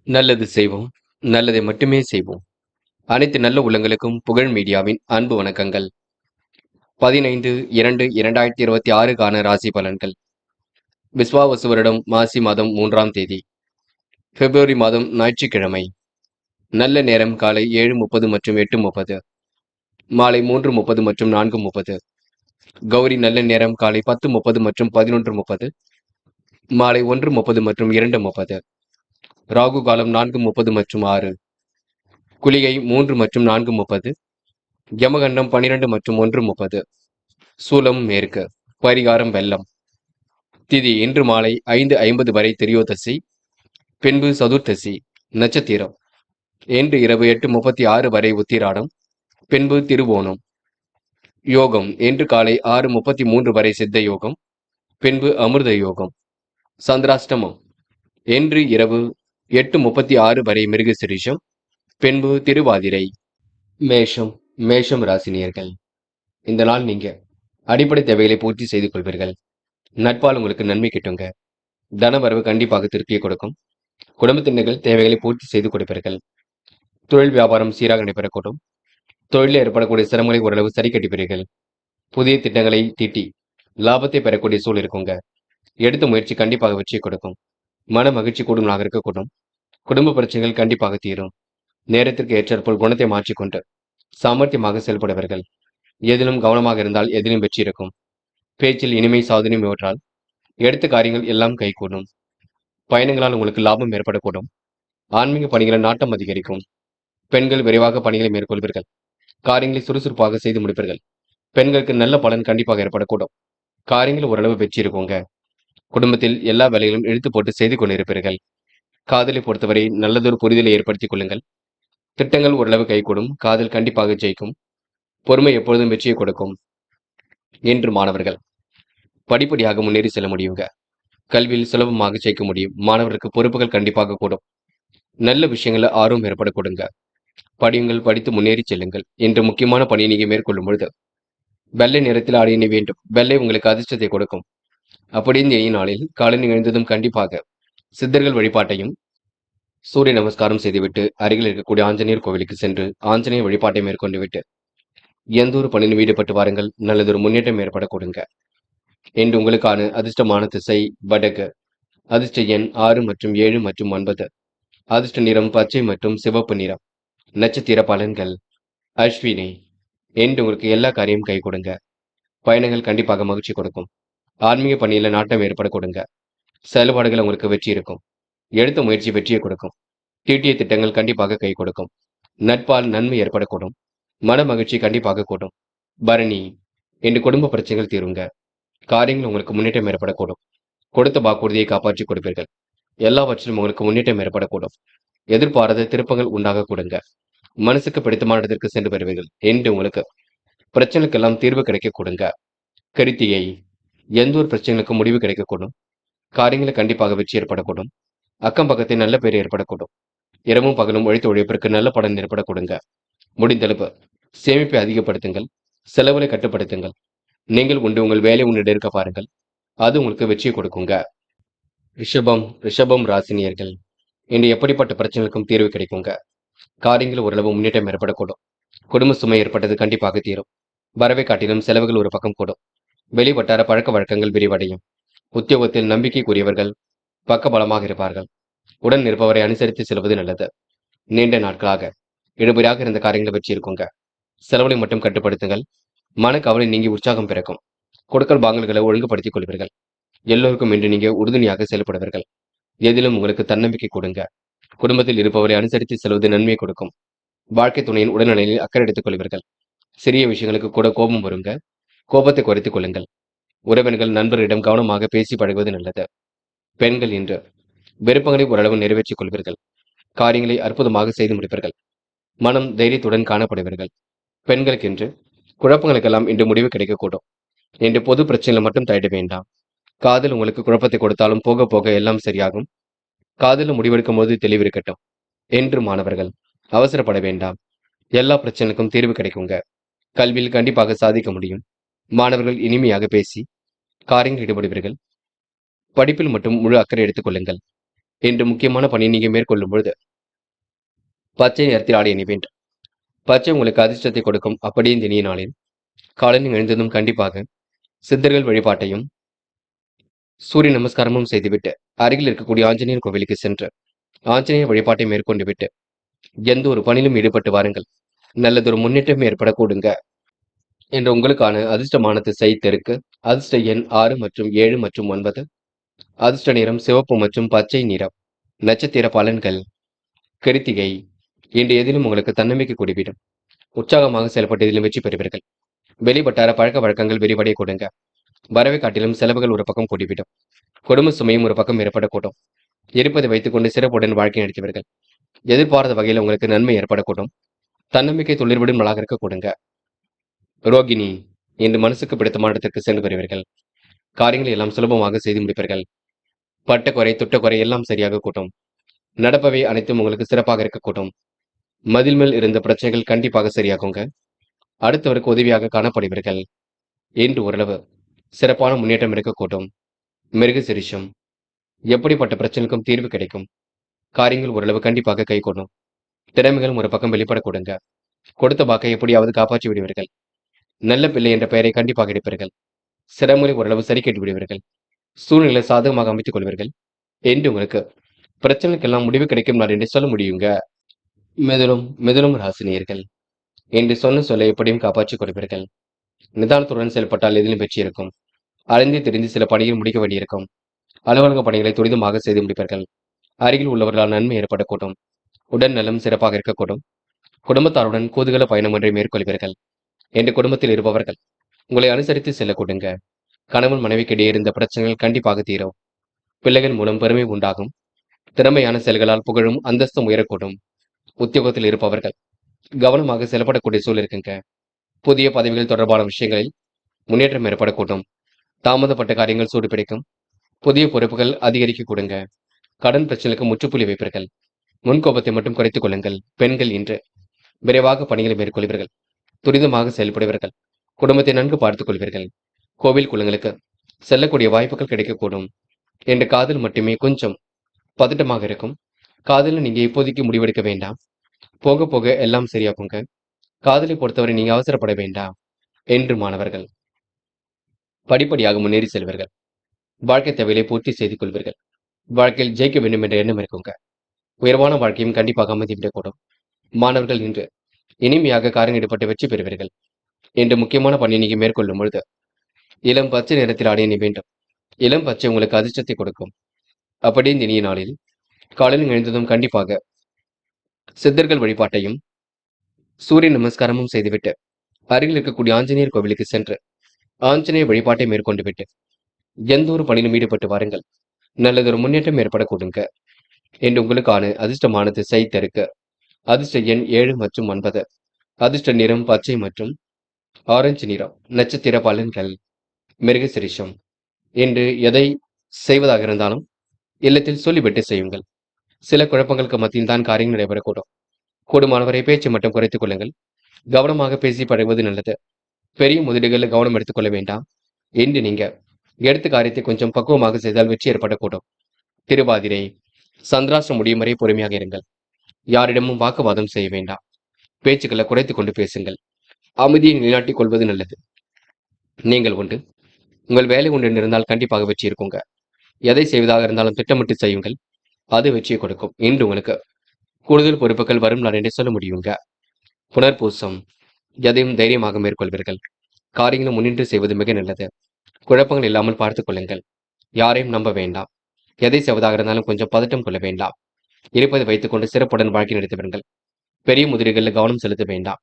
நல்லது செய்வோம். நல்லதை மட்டுமே செய்வோம். அனைத்து நல்ல உள்ளங்களுக்கும் புகழ் மீடியாவின் அன்பு வணக்கங்கள். 15/2/2026க்கான ராசி பலன்கள். விஸ்வாவசு வருடம் மாசி மாதம் 3ஆம் தேதி, பிப்ரவரி மாதம் ஞாயிற்றுக்கிழமை. நல்ல நேரம் காலை 7:30 மற்றும் 8:30, மாலை 3:30 மற்றும் 4:30. கௌரி நல்ல நேரம் காலை 10:30 மற்றும் 11:30, மாலை 1:30 மற்றும் 2:30. ராகு காலம் 4:30 மற்றும் 6. குளிகை 3 மற்றும் 4:30. யமகண்டம் 12 மற்றும் 1:30. சூலம் மேற்கு. பரிகாரம் வெள்ளம். திதி இன்று மாலை 5:50 வரை திரியோதசி, பின்பு சதுர்த்தசி. நட்சத்திரம் இன்று இரவு 8:36 வரை உத்திராடம், பின்பு திருவோணம். யோகம் இன்று காலை 6:33 வரை சித்த யோகம், பின்பு அமிர்த யோகம். சந்திராஷ்டமம் இன்று இரவு 8:36 வரை மிருகசிரீஷம், பின்பு திருவாதிரை. மேஷம் ராசினியர்கள். இந்த நாள் நீங்க அடிப்படை தேவைகளை பூர்த்தி செய்து கொள்வீர்கள். நட்பால் உங்களுக்கு நன்மை கிட்டுங்க. தனவரவு கண்டிப்பாக திருப்தியை கொடுக்கும். குடும்பத்தினர்கள் தேவைகளை பூர்த்தி செய்து கொடுப்பீர்கள். தொழில் வியாபாரம் சீராக நடைபெறக்கூடும். தொழிலில் ஏற்படக்கூடிய சிரமங்களை ஓரளவு சரி கட்டிப்பீர்கள். புதிய திட்டங்களை தீட்டி லாபத்தை பெறக்கூடிய சூழல் இருக்குங்க. எடுத்த முயற்சி கண்டிப்பாக வெற்றியை கொடுக்கும். மன மகிழ்ச்சி கூடும் நாளாக இருக்கக்கூடும். குடும்ப பிரச்சனைகள் கண்டிப்பாக தீரும். நேரத்திற்கு ஏற்றாற்போல் குணத்தை மாற்றிக்கொண்டு சாமர்த்தியமாக செயல்படுவீர்கள். எதிலும் கவனமாக இருந்தால் எதிலும் வெற்றி இருக்கும். பேச்சில் இனிமை சாதனையும் இவற்றால் எடுத்த காரியங்கள் எல்லாம் கைகூடும். பயணங்களால் உங்களுக்கு லாபம் ஏற்படக்கூடும். ஆன்மீக பணிகளை நாட்டம் அதிகரிக்கும். பெண்கள் விரைவாக பணிகளை மேற்கொள்வீர்கள். காரியங்களை சுறுசுறுப்பாக செய்து முடிப்பீர்கள். பெண்களுக்கு நல்ல பலன் கண்டிப்பாக ஏற்படக்கூடும். காரியங்கள் ஓரளவு வெற்றி இருக்குங்க. குடும்பத்தில் எல்லா வேலைகளும் இழுத்து போட்டு செய்து கொண்டிருப்பீர்கள். காதலை பொறுத்தவரை நல்லதொரு புரிதலை ஏற்படுத்திக் கொள்ளுங்கள். திட்டங்கள் ஓரளவு கைகூடும். காதல் கண்டிப்பாக ஜெயிக்கும். பொறுமை எப்பொழுதும் வெற்றியை கொடுக்கும். இன்று மாணவர்கள் படிப்படியாக முன்னேறி செல்ல முடியுங்க. கல்வியில் சுலபமாக ஜெயிக்க முடியும். மாணவருக்கு பொறுப்புகள் கண்டிப்பாக கூடும். நல்ல விஷயங்கள ஆர்வம் ஏற்பட கொடுங்க. படியுங்கள், படித்து முன்னேறி செல்லுங்கள். இன்று முக்கியமான பணியை நீங்க மேற்கொள்ளும் பொழுது வெள்ளை நிறத்தில் ஆடை அணிய வேண்டும். வெள்ளை உங்களுக்கு அதிர்ஷ்டத்தை கொடுக்கும். அப்படி இந்த நாளில் காலை எழுந்ததும் கண்டிப்பாக சித்தர்கள் வழிபாட்டையும் சூரிய நமஸ்காரம் செய்துவிட்டு அருகில் இருக்கக்கூடிய ஆஞ்சநேயர் கோவிலுக்கு சென்று ஆஞ்சநேயர் வழிபாட்டை மேற்கொண்டு விட்டு எந்த ஒரு பணியிலும் ஈடுபட்டு வாருங்கள். நல்லதொரு முன்னேற்றம் ஏற்பட கொடுங்க. இன்று உங்களுக்கான அதிர்ஷ்டமான திசை வடக்கு. அதிர்ஷ்ட எண் 6 மற்றும் 7 மற்றும் 9. அதிர்ஷ்ட நிறம் பச்சை மற்றும் சிவப்பு நிறம். நட்சத்திர பலன்கள். அஸ்வினி. இன்று உங்களுக்கு எல்லா காரியம் கை கொடுங்க. பயணங்கள் கண்டிப்பாக மகிழ்ச்சி கொடுக்கும். ஆன்மீக பணியில நாட்டம் ஏற்பட கொடுங்க. செயல்பாடுகள் உங்களுக்கு வெற்றி இருக்கும். எடுத்த முயற்சி வெற்றியை கொடுக்கும். தீட்டிய திட்டங்கள் கண்டிப்பாக கை கொடுக்கும். நட்பால் நன்மை ஏற்படக்கூடும். மன மகிழ்ச்சி கண்டிப்பாக கூடும். பரணி. இன்று குடும்ப பிரச்சனைகள் தீருங்க. காரியங்கள் உங்களுக்கு முன்னேற்றம் ஏற்படக்கூடும். கொடுத்த வாக்குறுதியை காப்பாற்றி கொடுப்பீர்கள். எல்லாவற்றிலும் உங்களுக்கு முன்னேற்றம் ஏற்படக்கூடும். எதிர்பாராத திருப்பங்கள் உண்டாக கொடுங்க. மனசுக்கு பிடித்தமான இடத்திற்கு சென்று பெறுவீர்கள். என்று உங்களுக்கு பிரச்சனைக்கெல்லாம் தீர்வு கிடைக்க கொடுங்க. கருத்தியை. எந்த ஒரு பிரச்சனைகளுக்கும் முடிவு கிடைக்கக்கூடும். காரியங்களை கண்டிப்பாக வெற்றி ஏற்படக்கூடும். அக்கம் பக்கத்தை நல்ல பேர் ஏற்படக்கூடும். இரவும் பகலும் உழைத்த உழைப்பிற்கு நல்ல பலன் ஏற்பட கொடுங்க. முடிந்தளவு சேமிப்பை அதிகப்படுத்துங்கள். செலவுகளை கட்டுப்படுத்துங்கள். நீங்கள் உங்கள் வேலை உன்னிடம் இருக்க பாருங்கள். அது உங்களுக்கு வெற்றியை கொடுக்குங்க. ரிஷபம் ராசினியர்கள். இன்று எப்படிப்பட்ட பிரச்சனைகளுக்கும் தீர்வு கிடைக்குங்க. காரியங்கள் ஓரளவு முன்னேற்றம் ஏற்படக்கூடும். குடும்ப சுமை ஏற்பட்டது கண்டிப்பாக தீரும். வரவை காட்டிலும் செலவுகள் ஒரு பக்கம் கூடும். வெளிவட்டார பழக்க வழக்கங்கள் விரிவடையும். உத்தியோகத்தில் நம்பிக்கைக்குரியவர்கள் பக்கபலமாக இருப்பார்கள். உடன் இருப்பவரை அனுசரித்து செல்வது நல்லது. நீண்ட நாட்களாக இழுபறியாக இருந்த காரியங்களை வெற்றி இருக்குங்க. செலவுகளை மட்டும் கட்டுப்படுத்துங்கள். மன கவலை நீங்கி உற்சாகம் பிறக்கும். கொடுக்கல் வாங்கல்களை ஒழுங்குபடுத்திக் கொள்வீர்கள். எல்லோருக்கும் இன்று நீங்க உறுதுணையாக செயல்படுவீர்கள். எதிலும் உங்களுக்கு தன்னம்பிக்கை கொடுங்க. குடும்பத்தில் இருப்பவரை அனுசரித்து செல்வது நன்மையை கொடுக்கும். வாழ்க்கை துணையின் உடல்நிலையில் அக்கறை எடுத்துக் கொள்வீர்கள். சிறிய விஷயங்களுக்கு கூட கோபம் வருங்க. கோபத்தை குறைத்துக் கொள்ளுங்கள். உறவினர்கள் நண்பர்களிடம் கவனமாக பேசி பழகுவது நல்லது. பெண்கள் இன்று விருப்பங்களை ஓரளவு நிறைவேற்றிக் கொள்வீர்கள். காரியங்களை அற்புதமாக செய்து முடிப்பீர்கள். மனம் தைரியத்துடன் காணப்படுவீர்கள். பெண்களுக்கு இன்று குழப்பங்களுக்கெல்லாம் இன்று முடிவு கிடைக்கக்கூடும். இன்று பொது பிரச்சனைகளை மட்டும் தலையிட வேண்டாம். காதல் உங்களுக்கு குழப்பத்தை கொடுத்தாலும் போக போக எல்லாம் சரியாகும். காதலில் முடிவெடுக்கும் போது தெளிவு இருக்கட்டும். என்று மாணவர்கள் அவசரப்பட வேண்டாம். எல்லா பிரச்சனைக்கும் தீர்வு கிடைக்குங்க. கல்வியில் கண்டிப்பாக சாதிக்க முடியும். மாணவர்கள் இனிமையாக பேசி காரியங்கள் ஈடுபடுவீர்கள். படிப்பில் மட்டும் முழு அக்கறை எடுத்துக் கொள்ளுங்கள். இன்று முக்கியமான பணி நீங்க மேற்கொள்ளும் பொழுது பச்சை நிறத்தில் ஆடை அணி வேண்டும். பச்சை உங்களுக்கு அதிர்ஷ்டத்தை கொடுக்கும். அப்படி இந்த இனிய நாளில் காலையில் எழுந்ததும் கண்டிப்பாக சித்தர்கள் வழிபாட்டையும் சூரிய நமஸ்காரமும் செய்துவிட்டு அருகில் இருக்கக்கூடிய ஆஞ்சநேயர் கோவிலுக்கு சென்று ஆஞ்சநேயர் வழிபாட்டை மேற்கொண்டு விட்டு எந்த ஒரு பணியிலும் ஈடுபட்டு வாருங்கள். நல்லதொரு முன்னேற்றம் ஏற்படக்கூடுங்க. என்று உங்களுக்கான அதிர்ஷ்டமான திசை தெற்கு. அதிர்ஷ்ட எண் 6 மற்றும் 7 மற்றும் 9. அதிர்ஷ்ட நிறம் சிவப்பு மற்றும் பச்சை நிறம். நட்சத்திர பலன்கள். கிருத்திகை. இன்று எதிலும் உங்களுக்கு தன்னம்பிக்கை கூடிவிடும். உற்சாகமாக செயல்பட்டு இதிலும் வெற்றி பெறுவீர்கள். வெளிவட்டார பழக்க வழக்கங்கள் விரிவடைய கொடுங்க. வரவை காட்டிலும் செலவுகள் ஒரு பக்கம் கூடிவிடும். குடும்ப சுமையும் ஒரு பக்கம் ஏற்படக்கூடும். இருப்பதை வைத்துக்கொண்டு சிறப்புடன் வாழ்க்கை நடத்துவீர்கள். எதிர்பாராத வகையில் உங்களுக்கு நன்மை ஏற்படக்கூடும். தன்னம்பிக்கை துளிர்விடும் நாளாக இருக்க கொடுங்க. ரோகிணி. இன்று மனசுக்கு பிடித்தமான இடத்திற்கு சென்று வருவீர்கள். காரியங்களை எல்லாம் சுலபமாக செய்து முடிப்பீர்கள். பட்ட குறை துட்ட குறை எல்லாம் சரியாக கூட்டும். நடப்பவை அனைத்தும் உங்களுக்கு சிறப்பாக இருக்கக்கூடும். மதில் மேல் இருந்த பிரச்சனைகள் கண்டிப்பாக சரியாகுங்க. அடுத்தவருக்கு உதவியாக காணப்படுவீர்கள். இன்று ஓரளவு சிறப்பான முன்னேற்றம் இருக்கக்கூடும். மிருக சிரிஷம். எப்படிப்பட்ட பிரச்சனைக்கும் தீர்வு கிடைக்கும். காரியங்கள் ஓரளவு கண்டிப்பாக கைகூடும். திறமைகளும் ஒரு பக்கம் வெளிப்படக்கூடுங்க. கொடுத்த வாக்கை எப்படியாவது காப்பாற்றி விடுவீர்கள். நல்ல பிள்ளை என்ற பெயரை கண்டிப்பாக எடுப்பீர்கள். சிரமங்களை ஓரளவு சரி கட்டி விடுவீர்கள். சூழ்நிலை சாதகமாக அமைத்துக் கொள்வீர்கள். என்று உங்களுக்கு பிரச்சனைக்கெல்லாம் முடிவு கிடைக்கும் நாள் என்று சொல்ல முடியுங்க. மிதுனம் ராசினியர்கள். என்று சொன்ன சொல்லை எப்படியும் காப்பாற்றிக் கொள்வீர்கள். நிதானத்துடன் செயல்பட்டால் எதிலும் வெற்றி இருக்கும். அறிந்து தெரிந்து சில பணிகள் முடிக்க வேண்டியிருக்கும். அலுவலக பணிகளை துரிதமாக செய்து முடிப்பீர்கள். அருகில் உள்ளவர்களால் நன்மை ஏற்படக்கூடும். உடல் நலம் சிறப்பாக இருக்கக்கூடும். குடும்பத்தாருடன் கூதுகல பயணம் ஒன்றை மேற்கொள்வீர்கள். என்று குடும்பத்தில் இருப்பவர்கள் உங்களை அனுசரித்து செல்ல கொடுங்க. கணவன் மனைவிக்கிடையே இருந்த பிரச்சனைகள் கண்டிப்பாக தீரும். பிள்ளைகள் மூலம் பெருமை உண்டாகும். திறமையான செயல்களால் புகழும் அந்தஸ்தும் உயரக்கூடும். உத்தியோகத்தில் இருப்பவர்கள் கவனமாக செயல்படக்கூடிய சூழல் இருக்குங்க. புதிய பதவிகள் தொடர்பான விஷயங்களில் முன்னேற்றம் ஏற்படக்கூடும். தாமதப்பட்ட காரியங்கள் சூடு பிடிக்கும். புதிய பொறுப்புகள் அதிகரிக்க கொடுங்க. கடன் பிரச்சனைக்கு முற்றுப்புள்ளி வைப்பீர்கள். முன்கோபத்தை மட்டும் குறைத்துக் கொள்ளுங்கள். பெண்கள் இன்று விரைவாக பணிகளை மேற்கொள்வீர்கள். துரிதமாக செயல்படுவீர்கள். குடும்பத்தை நன்கு பார்த்துக் கொள்வீர்கள். கோவில் குளங்களுக்கு செல்லக்கூடிய வாய்ப்புகள் கிடைக்கக்கூடும். என்று காதல் மட்டுமே கொஞ்சம் பதட்டமாக இருக்கும். காதலில் நீங்க இப்போதைக்கு முடிவெடுக்க வேண்டாம். போக போக எல்லாம் சரியாகுங்க. காதலை பொறுத்தவரை நீங்க அவசரப்பட வேண்டாம். என்று மாணவர்கள் படிப்படியாக முன்னேறி செல்வீர்கள். வாழ்க்கை தேவையை பூர்த்தி செய்து கொள்வீர்கள். வாழ்க்கையில் ஜெயிக்க வேண்டும் என்ற எண்ணம் இருக்குங்க. உயர்வான வாழ்க்கையும் கண்டிப்பாக அமைதிவிடக்கூடும். மாணவர்கள் இன்று இனிமையாக காரியம் ஈடுபட்டு வெற்றி பெறுவீர்கள். என்று முக்கியமான பணி நீங்க மேற்கொள்ளும் பொழுது இளம் பச்சை நிறத்தில் ஆடை அணி வேண்டும். இளம் பச்சை உங்களுக்கு அதிர்ஷ்டத்தை கொடுக்கும். அப்படி இந்த இனிய நாளில் காலையில் எழுந்ததும் கண்டிப்பாக சித்தர்கள் வழிபாட்டையும் சூரிய நமஸ்காரமும் செய்துவிட்டு அருகில் இருக்கக்கூடிய ஆஞ்சநேயர் கோவிலுக்கு சென்று ஆஞ்சநேயர் வழிபாட்டை மேற்கொண்டு விட்டு எந்த ஒரு பணியிலும் ஈடுபட்டு வாருங்கள். நல்லதொரு முன்னேற்றம் ஏற்படக்கூடுங்க. என்று உங்களுக்கான அதிர்ஷ்டமான திசை தெற்கு. அதிர்ஷ்ட எண் 7 மற்றும் 9. அதிர்ஷ்ட நிறம் பச்சை மற்றும் ஆரஞ்சு நிறம். நட்சத்திர பலன்கள். மிருகசிரிஷம். என்று எதை செய்வதாக இருந்தாலும் இல்லத்தில் சொல்லிவிட்டு செய்யுங்கள். சில குழப்பங்களுக்கு மத்தியில் தான் காரியங்கள் நடைபெறக்கூடும். கூடுமானவரை பேச்சு மட்டும் குறைத்துக் கொள்ளுங்கள். கவனமாக பேசி பழகுவது நல்லது. பெரிய முதலீடுகளில் கவனம் எடுத்துக்கொள்ள வேண்டாம். என்று நீங்க எடுத்த காரியத்தை கொஞ்சம் பக்குவமாக செய்தால் வெற்றி ஏற்படக்கூடும். திருவாதிரை. சந்திராஷ்டிரம் முடியும் வரை பொறுமையாக இருங்கள். யாரிடமும் வாக்குவாதம் செய்ய வேண்டாம். பேச்சுக்களை குறைத்துக் கொண்டு பேசுங்கள். அமைதியை நிலைநாட்டிக் கொள்வது நல்லது. நீங்கள் உண்டு. உங்கள் வேலை உண்டு இருந்தால் கண்டிப்பாக வெற்றி இருக்குங்க. எதை செய்வதாக இருந்தாலும் திட்டமிட்டு செய்யுங்கள். அது வெற்றியை கொடுக்கும். இன்று உங்களுக்கு கூடுதல் பொறுப்புகள் வரும் நாள் என்று சொல்ல முடியுங்க. புனர்பூசம். எதையும் தைரியமாக மேற்கொள்வீர்கள். காரியங்களும் முன்னின்று செய்வது மிக நல்லது. குழப்பங்கள் இல்லாமல் பார்த்துக் கொள்ளுங்கள். யாரையும் நம்ப வேண்டாம். எதை செய்வதாக இருந்தாலும் கொஞ்சம் பதட்டம் கொள்ள வேண்டாம். இருப்பதை வைத்துக்கொண்டு சிறப்புடன் வாழ்க்கை நடத்துவீர்கள். பெரிய முதலீடுகளில் கவனம் செலுத்த வேண்டாம்.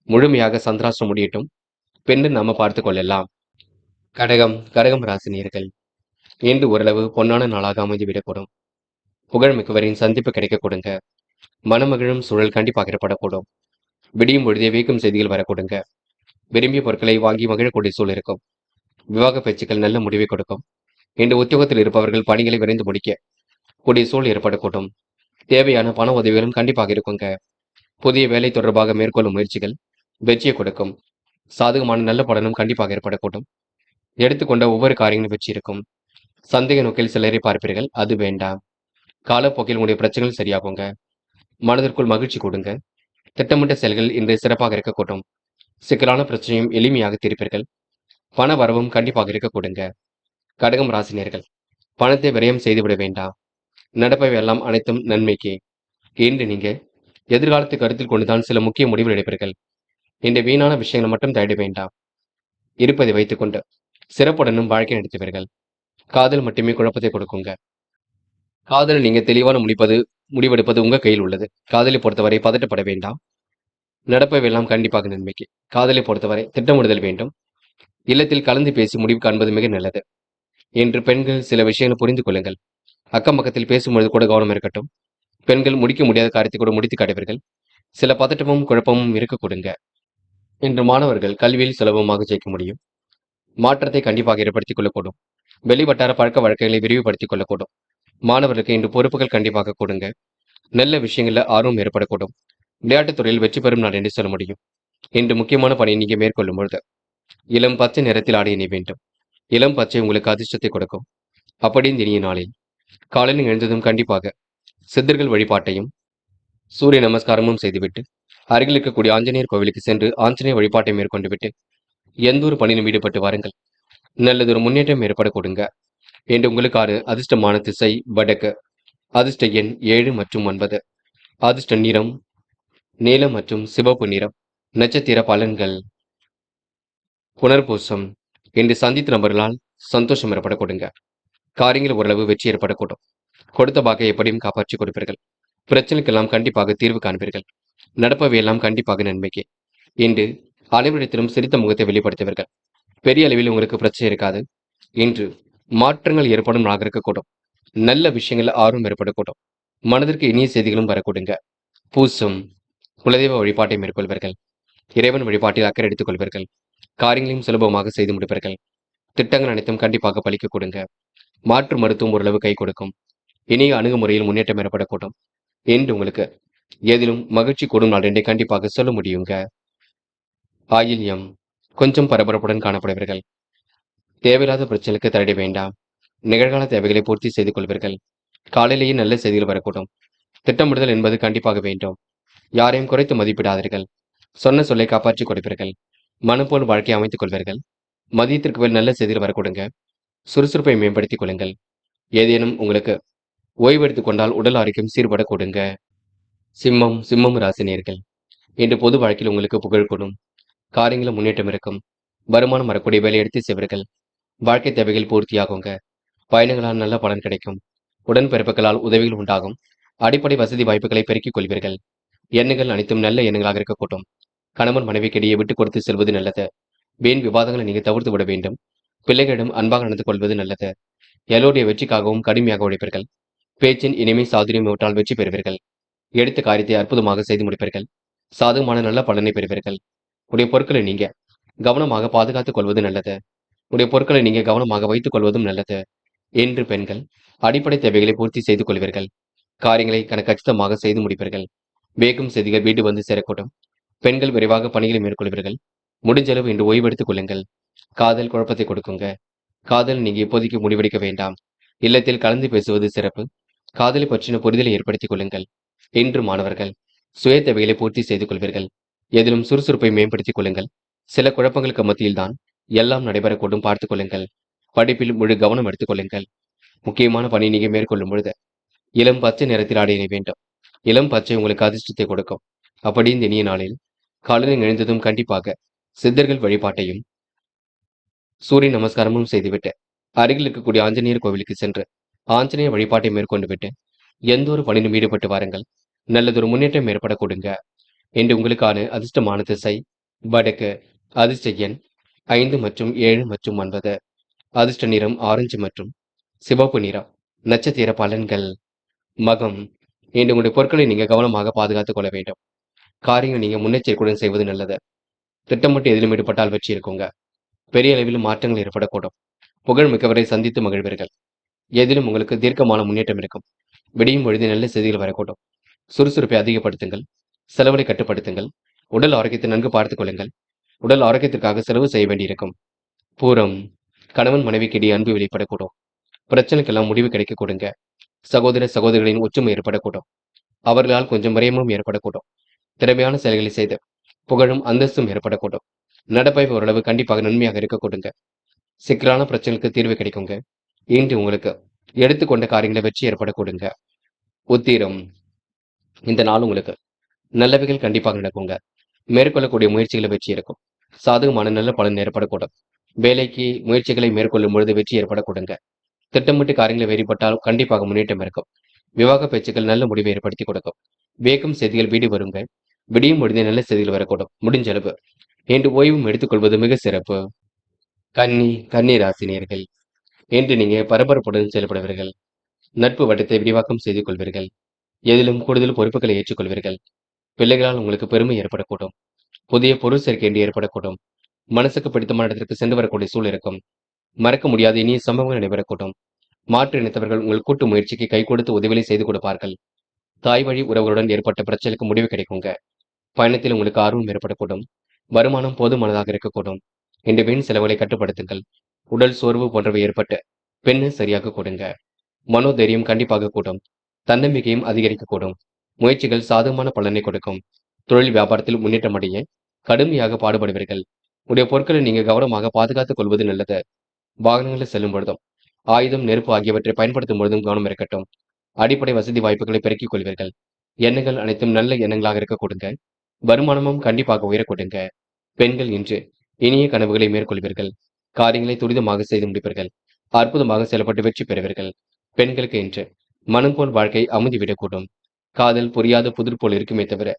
முழுமையாக சந்திராஷ்டிரம் முடியட்டும். பின்பு நாம பார்த்துக் கொள்ளலாம். கடகம் ராசினியர்கள். இன்று ஓரளவு பொன்னான நாளாக அமைந்துவிடக்கூடும். புகழ்மிக்கவரின் சந்திப்பு கிடைக்க கொடுங்க. மனமகிழும் சூழல் கண்டிப்பாக ஏற்படக்கூடும். விடியும் பொழுதே வீக்கும் செய்திகள் வரக்கூடுங்க. விரும்பிய பொருட்களை வாங்கி மகிழக்கூடிய சூழல் இருக்கும். விவாக பேச்சுக்கள் நல்ல முடிவை கொடுக்கும். இன்று உத்தியோகத்தில் இருப்பவர்கள் பணிகளை விரைந்து முடிக்க கூடிய சூழல் ஏற்படக்கூடும். தேவையான பண உதவிகளும் கண்டிப்பாக இருக்குங்க. புதிய வேலை தொடர்பாக மேற்கொள்ளும் முயற்சிகள் வெற்றியை கொடுக்கும். சாதகமான நல்ல பலனும் கண்டிப்பாக ஏற்படக்கூடும். எடுத்துக்கொண்ட ஒவ்வொரு காரியங்களும் வெற்றி இருக்கும். சந்தேக நோக்கில் சிலரை பார்ப்பீர்கள். அது வேண்டாம். காலப்போக்கில் உங்களுடைய பிரச்சனைகள் சரியாகுங்க. மனதிற்குள் மகிழ்ச்சி கொடுங்க. திட்டமிட்ட செயல்கள் இன்று சிறப்பாக இருக்கக்கூடும். சிக்கலான பிரச்சனையும் எளிமையாக தீர்ப்பீர்கள். பண வரவும் கண்டிப்பாக இருக்கக்கூடுங்க. கடகம் ராசினியர்கள், பணத்தை விரயம் செய்துவிட வேண்டாம். நடப்பவை எல்லாம் அனைத்தும் நன்மைக்கு. இன்று நீங்க எதிர்காலத்தை கருத்தில் கொண்டுதான் சில முக்கிய முடிவுகள் எடுப்பீர்கள். இந்த வீணான விஷயங்களை மட்டும் தேட வேண்டாம். இருப்பதை வைத்துக்கொண்டு சிறப்புடனும் வாழ்க்கை நடத்துவீர்கள். காதல் மட்டுமே குழப்பத்தை கொடுக்குங்க. காதல் நீங்க தெளிவான முடிவெடுப்பது உங்க கையில் உள்ளது. காதலை பொறுத்தவரை பதட்டப்பட வேண்டாம். நடப்பவையெல்லாம் கண்டிப்பாக நன்மைக்கு. காதலை பொறுத்தவரை திட்டமிடுதல் வேண்டும். இல்லத்தில் கலந்து பேசி முடிவு காண்பது மிக நல்லது. இன்று பெண்கள் சில விஷயங்களை புரிந்து கொள்ளுங்கள். அக்கம் பக்கத்தில் பேசும்பொழுது கூட கவனம் இருக்கட்டும். பெண்கள் முடிக்க முடியாத காரியத்தை கூட முடித்து காட்டுவீர்கள். சில பதட்டமும் குழப்பமும் இருக்க கொடுங்க. இன்று மாணவர்கள் கல்வியில் சுலபமாக ஜெயிக்க முடியும். மாற்றத்தை கண்டிப்பாக ஏற்படுத்திக் கொள்ளக்கூடும். வெளிவட்டார பழக்க வழக்கங்களை விரிவுபடுத்திக் கொள்ளக்கூடும். மாணவர்களுக்கு இன்று பொறுப்புகள் கண்டிப்பாக கொடுங்க. நல்ல விஷயங்கள்ல ஆர்வம் ஏற்படக்கூடும். விளையாட்டுத் துறையில் வெற்றி பெறும் நாள் என்று சொல்ல முடியும். இன்று முக்கியமான பணியை நீங்க மேற்கொள்ளும் பொழுது இளம் பச்சை நிறத்தில் ஆடை அணிய வேண்டும். இளம் பச்சை உங்களுக்கு அதிர்ஷ்டத்தை கொடுக்கும். அப்படி இந்த இனிய நாளில் காலையில் எழுந்ததும் கண்டிப்பாக சித்தர்கள் வழிபாட்டையும் சூரிய நமஸ்காரமும் செய்துவிட்டு அருகில் இருக்கக்கூடிய ஆஞ்சநேயர் கோவிலுக்கு சென்று ஆஞ்சநேயர் வழிபாட்டை மேற்கொண்டு விட்டு எந்த ஒரு பணியிலும் ஈடுபட்டு வாருங்கள். நல்லதொரு முன்னேற்றம் ஏற்பட கொடுங்க. என்று உங்களுக்கான அதிர்ஷ்டமான திசை வடக்கு. அதிர்ஷ்ட எண் 7 மற்றும் 9. அதிர்ஷ்ட நிறம் நீலம் மற்றும் சிவப்பு நிறம். நட்சத்திர பலன்கள். புனர்பூசம். இன்று சந்தித்த நபர்களால் சந்தோஷம் ஏற்பட கொடுங்க. காரியங்கள் ஓரளவு வெற்றி ஏற்படக்கூடும். கொடுத்த பாக்கை எப்படியும் காப்பாற்றி கொடுப்பீர்கள். பிரச்சனைக்கெல்லாம் கண்டிப்பாக தீர்வு காண்பீர்கள். நடப்பவையெல்லாம் கண்டிப்பாக நன்மைக்கு. இன்று அனைவரிடத்திலும் சிரித்த முகத்தை வெளிப்படுத்துவீர்கள். பெரிய அளவில் உங்களுக்கு பிரச்சனை இருக்காது. இன்று மாற்றங்கள் ஏற்படும் நாளாக இருக்கக்கூடும். நல்ல விஷயங்கள் ஆர்வம் ஏற்படக்கூடும். மனதிற்கு இனிய செய்திகளும் வரக்கூடுங்க. பூசம். குலதெய்வ வழிபாட்டை மேற்கொள்வீர்கள். இறைவன் வழிபாட்டில் அக்கறை எடுத்துக் கொள்வீர்கள். காரியங்களையும் சுலபமாக செய்து முடிப்பீர்கள். திட்டங்கள் அனைத்தும் கண்டிப்பாக பலிக்க கொடுங்க. மாற்று மருத்துவம் ஓரளவு கை கொடுக்கும். இனிய அணுகுமுறையில் முன்னேற்றம் ஏற்படக்கூடும். என்று உங்களுக்கு ஏதிலும் மகிழ்ச்சி கூடும் நாள் என்றே கண்டிப்பாக சொல்ல முடியுங்க. ஆயில்யம். கொஞ்சம் பரபரப்புடன் காணப்படுவீர்கள். தேவையில்லாத பிரச்சனைக்கு தலையிட வேண்டாம். நிகழ்கால தேவைகளை பூர்த்தி செய்து கொள்வீர்கள். காலையிலேயே நல்ல செய்திகள் வரக்கூடும். திட்டமிடுதல் என்பது கண்டிப்பாக வேண்டும். யாரையும் குறைத்து மதிப்பிடாதீர்கள். சொன்ன சொல்லை காப்பாற்றிக் கொடுப்பீர்கள். மனம் போல் வாழ்க்கையை அமைத்துக் கொள்வீர்கள். மதியத்திற்கு மேல் நல்ல செய்திகள் வரக்கூடுங்க. சுறுசுறுப்பை மேம்படுத்திக் கொள்ளுங்கள். ஏதேனும் உங்களுக்கு ஓய்வு எடுத்துக் கொண்டால் உடல் ஆரோக்கியம் சீர்பட கொடுங்க. சிம்மம் ராசினியர்கள், இன்று பொது வாழ்க்கையில் உங்களுக்கு புகழ் கூடும். காரியங்களில் முன்னேற்றம் இருக்கும். வருமானம் வரக்கூடிய வேலை எடுத்து செய்வீர்கள். வாழ்க்கை தேவைகள் பூர்த்தியாகுங்க. பயணங்களால் நல்ல பலன் கிடைக்கும். உடன்பிறப்புகளால் உதவிகள் உண்டாகும். அடிப்படை வசதி வாய்ப்புகளை பெருக்கிக் கொள்வீர்கள். எண்ணங்கள் அனைத்தும் நல்ல எண்ணங்களாக இருக்கக்கூடும். கணவன் மனைவிக்கிடையே விட்டுக் கொடுத்து செல்வது நல்லது. வீண் விவாதங்களை நீங்க தவிர்த்து விட வேண்டும். பிள்ளைகளிடம் அன்பாக நடந்து கொள்வது நல்லது. எல்லோருடைய வெற்றிக்காகவும் கடுமையாக உழைப்பீர்கள். பேச்சின் இனிமை சாதுரியம் இவற்றால் வெற்றி பெறுவீர்கள். எடுத்த காரியத்தை அற்புதமாக செய்து முடிப்பீர்கள். சாதகமான நல்ல பலனை பெறுவீர்கள். உடைய பொருட்களை நீங்க கவனமாக பாதுகாத்துக் கொள்வது நல்லது. உடைய பொருட்களை நீங்க கவனமாக வைத்துக் கொள்வதும் நல்லது. என்று பெண்கள் அடிப்படை தேவைகளை பூர்த்தி செய்து கொள்வீர்கள். காரியங்களை கச்சிதமாக செய்து முடிப்பீர்கள். வேகும் செய்திகள் வீடு வந்து சேரக்கூடும். பெண்கள் விரைவாக பணிகளை மேற்கொள்வீர்கள். முடிஞ்சளவு இன்று ஓய்வெடுத்துக் கொள்ளுங்கள். காதல் குழப்பத்தை கொடுக்குங்க. காதல் நீங்க இப்போதைக்கு முடிவெடுக்க வேண்டாம். இல்லத்தில் கலந்து பேசுவது சிறப்பு. காதலை பற்றின புரிதலை ஏற்படுத்திக் கொள்ளுங்கள். இன்று மாணவர்கள் சுய தேவைகளை பூர்த்தி செய்து கொள்வீர்கள். எதிலும் சுறுசுறுப்பை மேம்படுத்திக் கொள்ளுங்கள். சில குழப்பங்களுக்கு மத்தியில்தான் எல்லாம் நடைபெறக்கூடும். பார்த்துக் கொள்ளுங்கள். படிப்பில் முழு கவனம் எடுத்துக் கொள்ளுங்கள். முக்கியமான பணி நீங்க மேற்கொள்ளும் பொழுது இளம் பச்சை நிறத்தில் ஆடை அணிய வேண்டும். இளம் பச்சை உங்களுக்கு அதிர்ஷ்டத்தை கொடுக்கும். அப்படி இந்த இனிய நாளில் காலையில் எழுந்ததும் கண்டிப்பாக சித்தர்கள் வழிபாட்டையும் சூரிய நமஸ்காரமும் செய்துவிட்டு அருகில் இருக்கக்கூடிய ஆஞ்சநேயர் கோவிலுக்கு சென்று ஆஞ்சநேயர் வழிபாட்டை மேற்கொண்டு விட்டு எந்த ஒரு பணியிலும் ஈடுபட்டு வாருங்கள். நல்லதொரு முன்னேற்றம் ஏற்பட கொடுங்க. என்று உங்களுக்கான அதிர்ஷ்டமான திசை வடக்கு. அதிர்ஷ்ட எண் 5 மற்றும் 7 மற்றும் 9. அதிர்ஷ்ட நிறம் ஆரஞ்சு மற்றும் சிவப்பு நிறம். நட்சத்திர பலன்கள். மகம். இன்று உங்களுடைய பொருட்களை நீங்க கவனமாக பாதுகாத்துக் கொள்ள வேண்டும். காரியங்கள் நீங்க முன்னெச்சரிக்கையுடன் செய்வது நல்லது. திட்டமிட்டு எதிலும் ஈடுபட்டால் வெற்றி இருக்குங்க. பெரிய அளவில் மாற்றங்கள் ஏற்படக்கூடும். புகழ் மிக்கவரை சந்தித்து மகிழ்வீர்கள். எதிலும் உங்களுக்கு தீர்க்கமான முன்னேற்றம் இருக்கும். விடியும் பொழுது நல்ல செய்திகள் வரக்கூடும். சுறுசுறுப்பை அதிகப்படுத்துங்கள். செலவுகளை கட்டுப்படுத்துங்கள். உடல் ஆரோக்கியத்தை நன்கு பார்த்துக் கொள்ளுங்கள். உடல் ஆரோக்கியத்திற்காக செலவு செய்ய வேண்டியிருக்கும். பூரம். கணவன் மனைவிக்கிடையே அன்பு வெளிப்படக்கூடும். பிரச்சனைக்கெல்லாம் முடிவு கிடைக்க கொடுங்க. சகோதர சகோதரிகளின் ஒற்றுமை ஏற்படக்கூடும். அவர்களால் கொஞ்சம் விரயமும் ஏற்படக்கூடும். திறமையான செயல்களை செய்து புகழும் அந்தஸ்தும் ஏற்படக்கூடும். நடப்பை ஓரளவு கண்டிப்பாக நன்மையாக இருக்கக்கூடுங்க. சிக்கலான பிரச்சனைகளுக்கு தீர்வு கிடைக்குங்க. இன்று உங்களுக்கு எடுத்துக்கொண்ட காரியங்களை வெற்றி ஏற்படக்கூடுங்க. உத்திரம், இந்த நாள் உங்களுக்கு நல்லவைகள் கண்டிப்பாக நடக்குங்க. மேற்கொள்ளக்கூடிய முயற்சிகளை வெற்றி இருக்கும். சாதகமான நல்ல பலன் ஏற்படக்கூடும். வேலைக்கு முயற்சிகளை மேற்கொள்ளும் பொழுது வெற்றி ஏற்படக்கூடுங்க. திட்டமிட்டு காரியங்களை வெறிப்பட்டால் கண்டிப்பாக முன்னேற்றம் இருக்கும். விவாக பேச்சுக்கள் நல்ல முடிவை ஏற்படுத்தி கொடுக்கும். வேகம் செய்திகள் வீடு வருங்க. விடியும் பொழுதே நல்ல செய்திகள் வரக்கூடும். முடிஞ்ச அளவு இன்று ஓய்வும் எடுத்துக்கொள்வது மிக சிறப்பு. கன்னி ராசினியர்கள், இன்று நீங்க பரபரப்புடன் செயல்படுவீர்கள். நட்பு வட்டத்தை விரிவாக்கம் செய்து கொள்வீர்கள். எதிலும் கூடுதல் பொறுப்புகளை ஏற்றுக்கொள்வீர்கள். பிள்ளைகளால் உங்களுக்கு பெருமை ஏற்படக்கூடும். புதிய பொருள் சேர்க்கை என்று ஏற்படக்கூடும். மனசுக்கு பிடித்தமான இடத்திற்கு சென்று வரக்கூடிய சூழல் இருக்கும். மறக்க முடியாத இனிய சம்பவங்கள் நடைபெறக்கூடும். மாற்று இனத்தவர்கள் உங்கள் கூட்டு முயற்சிக்கு கை கொடுத்து உதவிகளை செய்து கொடுப்பார்கள். தாய் வழி உறவுகளுடன் ஏற்பட்ட பிரச்சனைக்கு முடிவு கிடைக்குங்க. பயணத்தில் உங்களுக்கு ஆர்வம் ஏற்படக்கூடும். வருமானம் போதுமானதாக இருக்கக்கூடும். இன்று வீண் செலவுகளை கட்டுப்படுத்துங்கள். உடல் சோர்வு போன்றவை ஏற்பட்டு பெண்ணு சரியாக கொடுங்க. மனோதைரியம் கண்டிப்பாக கூடும். தன்னம்பிக்கையும் அதிகரிக்கக்கூடும். முயற்சிகள் சாதகமான பலனை கொடுக்கும். தொழில் வியாபாரத்தில் முன்னேற்றம் அடைய கடுமையாக பாடுபடுவீர்கள். உடைய பொருட்களை நீங்க கவனமாக பாதுகாத்துக் கொள்வது நல்லது. வாகனங்களில் செல்லும் பொழுதும் ஆயுதம், நெருப்பு ஆகியவற்றை பயன்படுத்தும் பொழுதும் கவனம் இருக்கட்டும். அடிப்படை வசதி வாய்ப்புகளை பெருக்கிக் கொள்வீர்கள். எண்ணங்கள் அனைத்தும் நல்ல எண்ணங்களாக இருக்க கொடுங்க. வருமானமும் கண்டிப்பாக உயர கொடுங்க. பெண்கள் இன்று இனிய கனவுகளை மேற்கொள்வீர்கள். காரியங்களை துரிதமாக செய்து முடிப்பீர்கள். அற்புதமாக செயல்பட்டு வெற்றி பெறுவீர்கள். பெண்களுக்கு இன்று மனம் போல் வாழ்க்கை அமுதிவிடக்கூடும். காதல் புரியாத புதிர் போல் இருக்குமே தவிர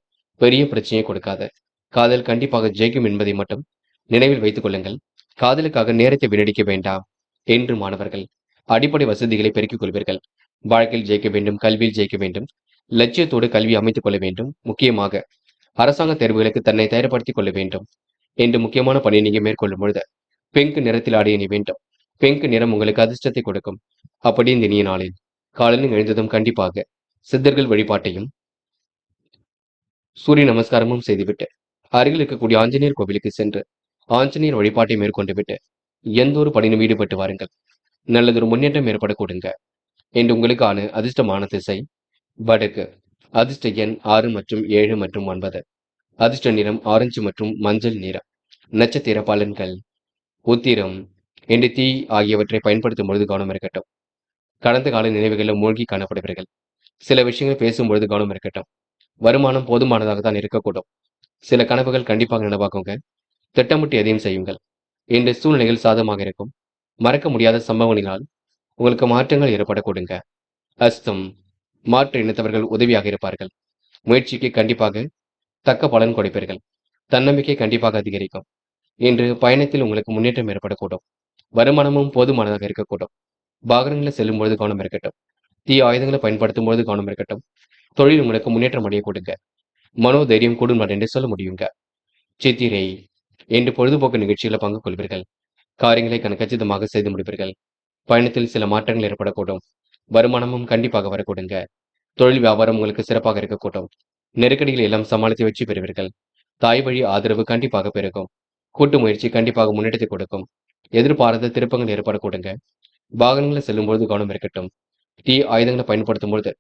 பெரிய பிரச்சனையை கொடுக்காது. காதல் கண்டிப்பாக ஜெயிக்கும் என்பதை மட்டும் நினைவில் வைத்துக் கொள்ளுங்கள். காதலுக்காக நேரத்தை வீணடிக்க வேண்டாம். என்று மாணவர்கள் அடிப்படை வசதிகளை பெருக்கிக் கொள்வீர்கள். வாழ்க்கையில் ஜெயிக்க வேண்டும், கல்வியில் ஜெயிக்க வேண்டும், லட்சியத்தோடு கல்வி அமைத்துக் கொள்ள வேண்டும். முக்கியமாக அரசாங்க தேர்வுகளுக்கு தன்னை தயார்படுத்திக் கொள்ள வேண்டும் என்று முக்கியமான பணியை நீங்க மேற்கொள்ளும் பொழுது பிங்க் நிறத்தில் ஆடை அணி வேண்டும். பிங்க் நிறம் உங்களுக்கு அதிர்ஷ்டத்தை கொடுக்கும். அப்படி இந்த இனிய நாளில் காலையில் எழுந்ததும் கண்டிப்பாக சித்தர்கள் வழிபாட்டையும் சூரிய நமஸ்காரமும் செய்துவிட்டு அருகில் இருக்கக்கூடிய ஆஞ்சநேயர் கோவிலுக்கு சென்று ஆஞ்சநேயர் வழிபாட்டை மேற்கொண்டு விட்டு எந்த ஒரு பணியிலும் ஈடுபட்டு வாருங்கள். நல்லதொரு முன்னேற்றம் ஏற்பட கொடுங்க. என்று உங்களுக்கான அதிர்ஷ்டமான திசை வடக்கு. அதிர்ஷ்ட எண் 6 மற்றும் 7 மற்றும் 9. அதிர்ஷ்ட நிறம் ஆரஞ்சு மற்றும் மஞ்சள் நிறம். நட்சத்திர பலன்கள். உத்திரம், என்று தீ ஆகியவற்றை பயன்படுத்தும் பொழுது கவனம் இருக்கட்டும். கடந்த கால நினைவுகளில் மூழ்கி காணப்படுவீர்கள். சில விஷயங்கள் பேசும்பொழுது கவனம் இருக்கட்டும். வருமானம் போதுமானதாக தான் இருக்கக்கூடும். சில கனவுகள் கண்டிப்பாக நனவாகுங்க. திட்டமிட்டு எதையும் செய்யுங்கள். இன்று சூழ்நிலைகள் சாதகமாக இருக்கும். மறக்க முடியாத சம்பவங்களினால் உங்களுக்கு மாற்றங்கள் ஏற்படக்கூடுங்க. அஸ்தம், மாற்று இனத்தவர்கள் உதவியாக இருப்பார்கள். முயற்சிக்கு கண்டிப்பாக தக்க பலன் கொடுப்பீர்கள். தன்னம்பிக்கை கண்டிப்பாக அதிகரிக்கும். இன்று பயணத்தில் உங்களுக்கு முன்னேற்றம் ஏற்படக்கூடும். வருமானமும் போதுமானதாக இருக்கக்கூடும். வாகனங்களில் செல்லும் பொழுது கவனம் இருக்கட்டும். தீ ஆயுதங்களை பயன்படுத்தும் பொழுது கவனம் இருக்கட்டும். தொழில் உங்களுக்கு முன்னேற்றம் அடைய கொடுங்க. மனோதைரியம் கூடும் என்று சொல்ல முடியுங்க. சித்திரை, என்று பொழுதுபோக்கு நிகழ்ச்சிகளை பங்கு கொள்வீர்கள். காரியங்களை கச்சிதமாக செய்து முடிப்பீர்கள். பயணத்தில் சில மாற்றங்கள் ஏற்படக்கூடும். வருமானமும் கண்டிப்பாக வரக்கூடுங்க. தொழில் வியாபாரம் உங்களுக்கு சிறப்பாக இருக்கக்கூடும். நெருக்கடிகள் எல்லாம் சமாளித்து வெற்றி பெறுவீர்கள். தாய் வழி ஆதரவு கண்டிப்பாக பெருகும். கூட்டு முயற்சி கண்டிப்பாக முன்னெடுத்து கொடுக்கும். எதிர்பாராத திருப்பங்கள் ஏற்படக்கூடுங்க. வாகனங்களில் செல்லும் பொழுது கவனம் இருக்கட்டும். தீ ஆயுதங்களை பயன்படுத்தும் பொழுது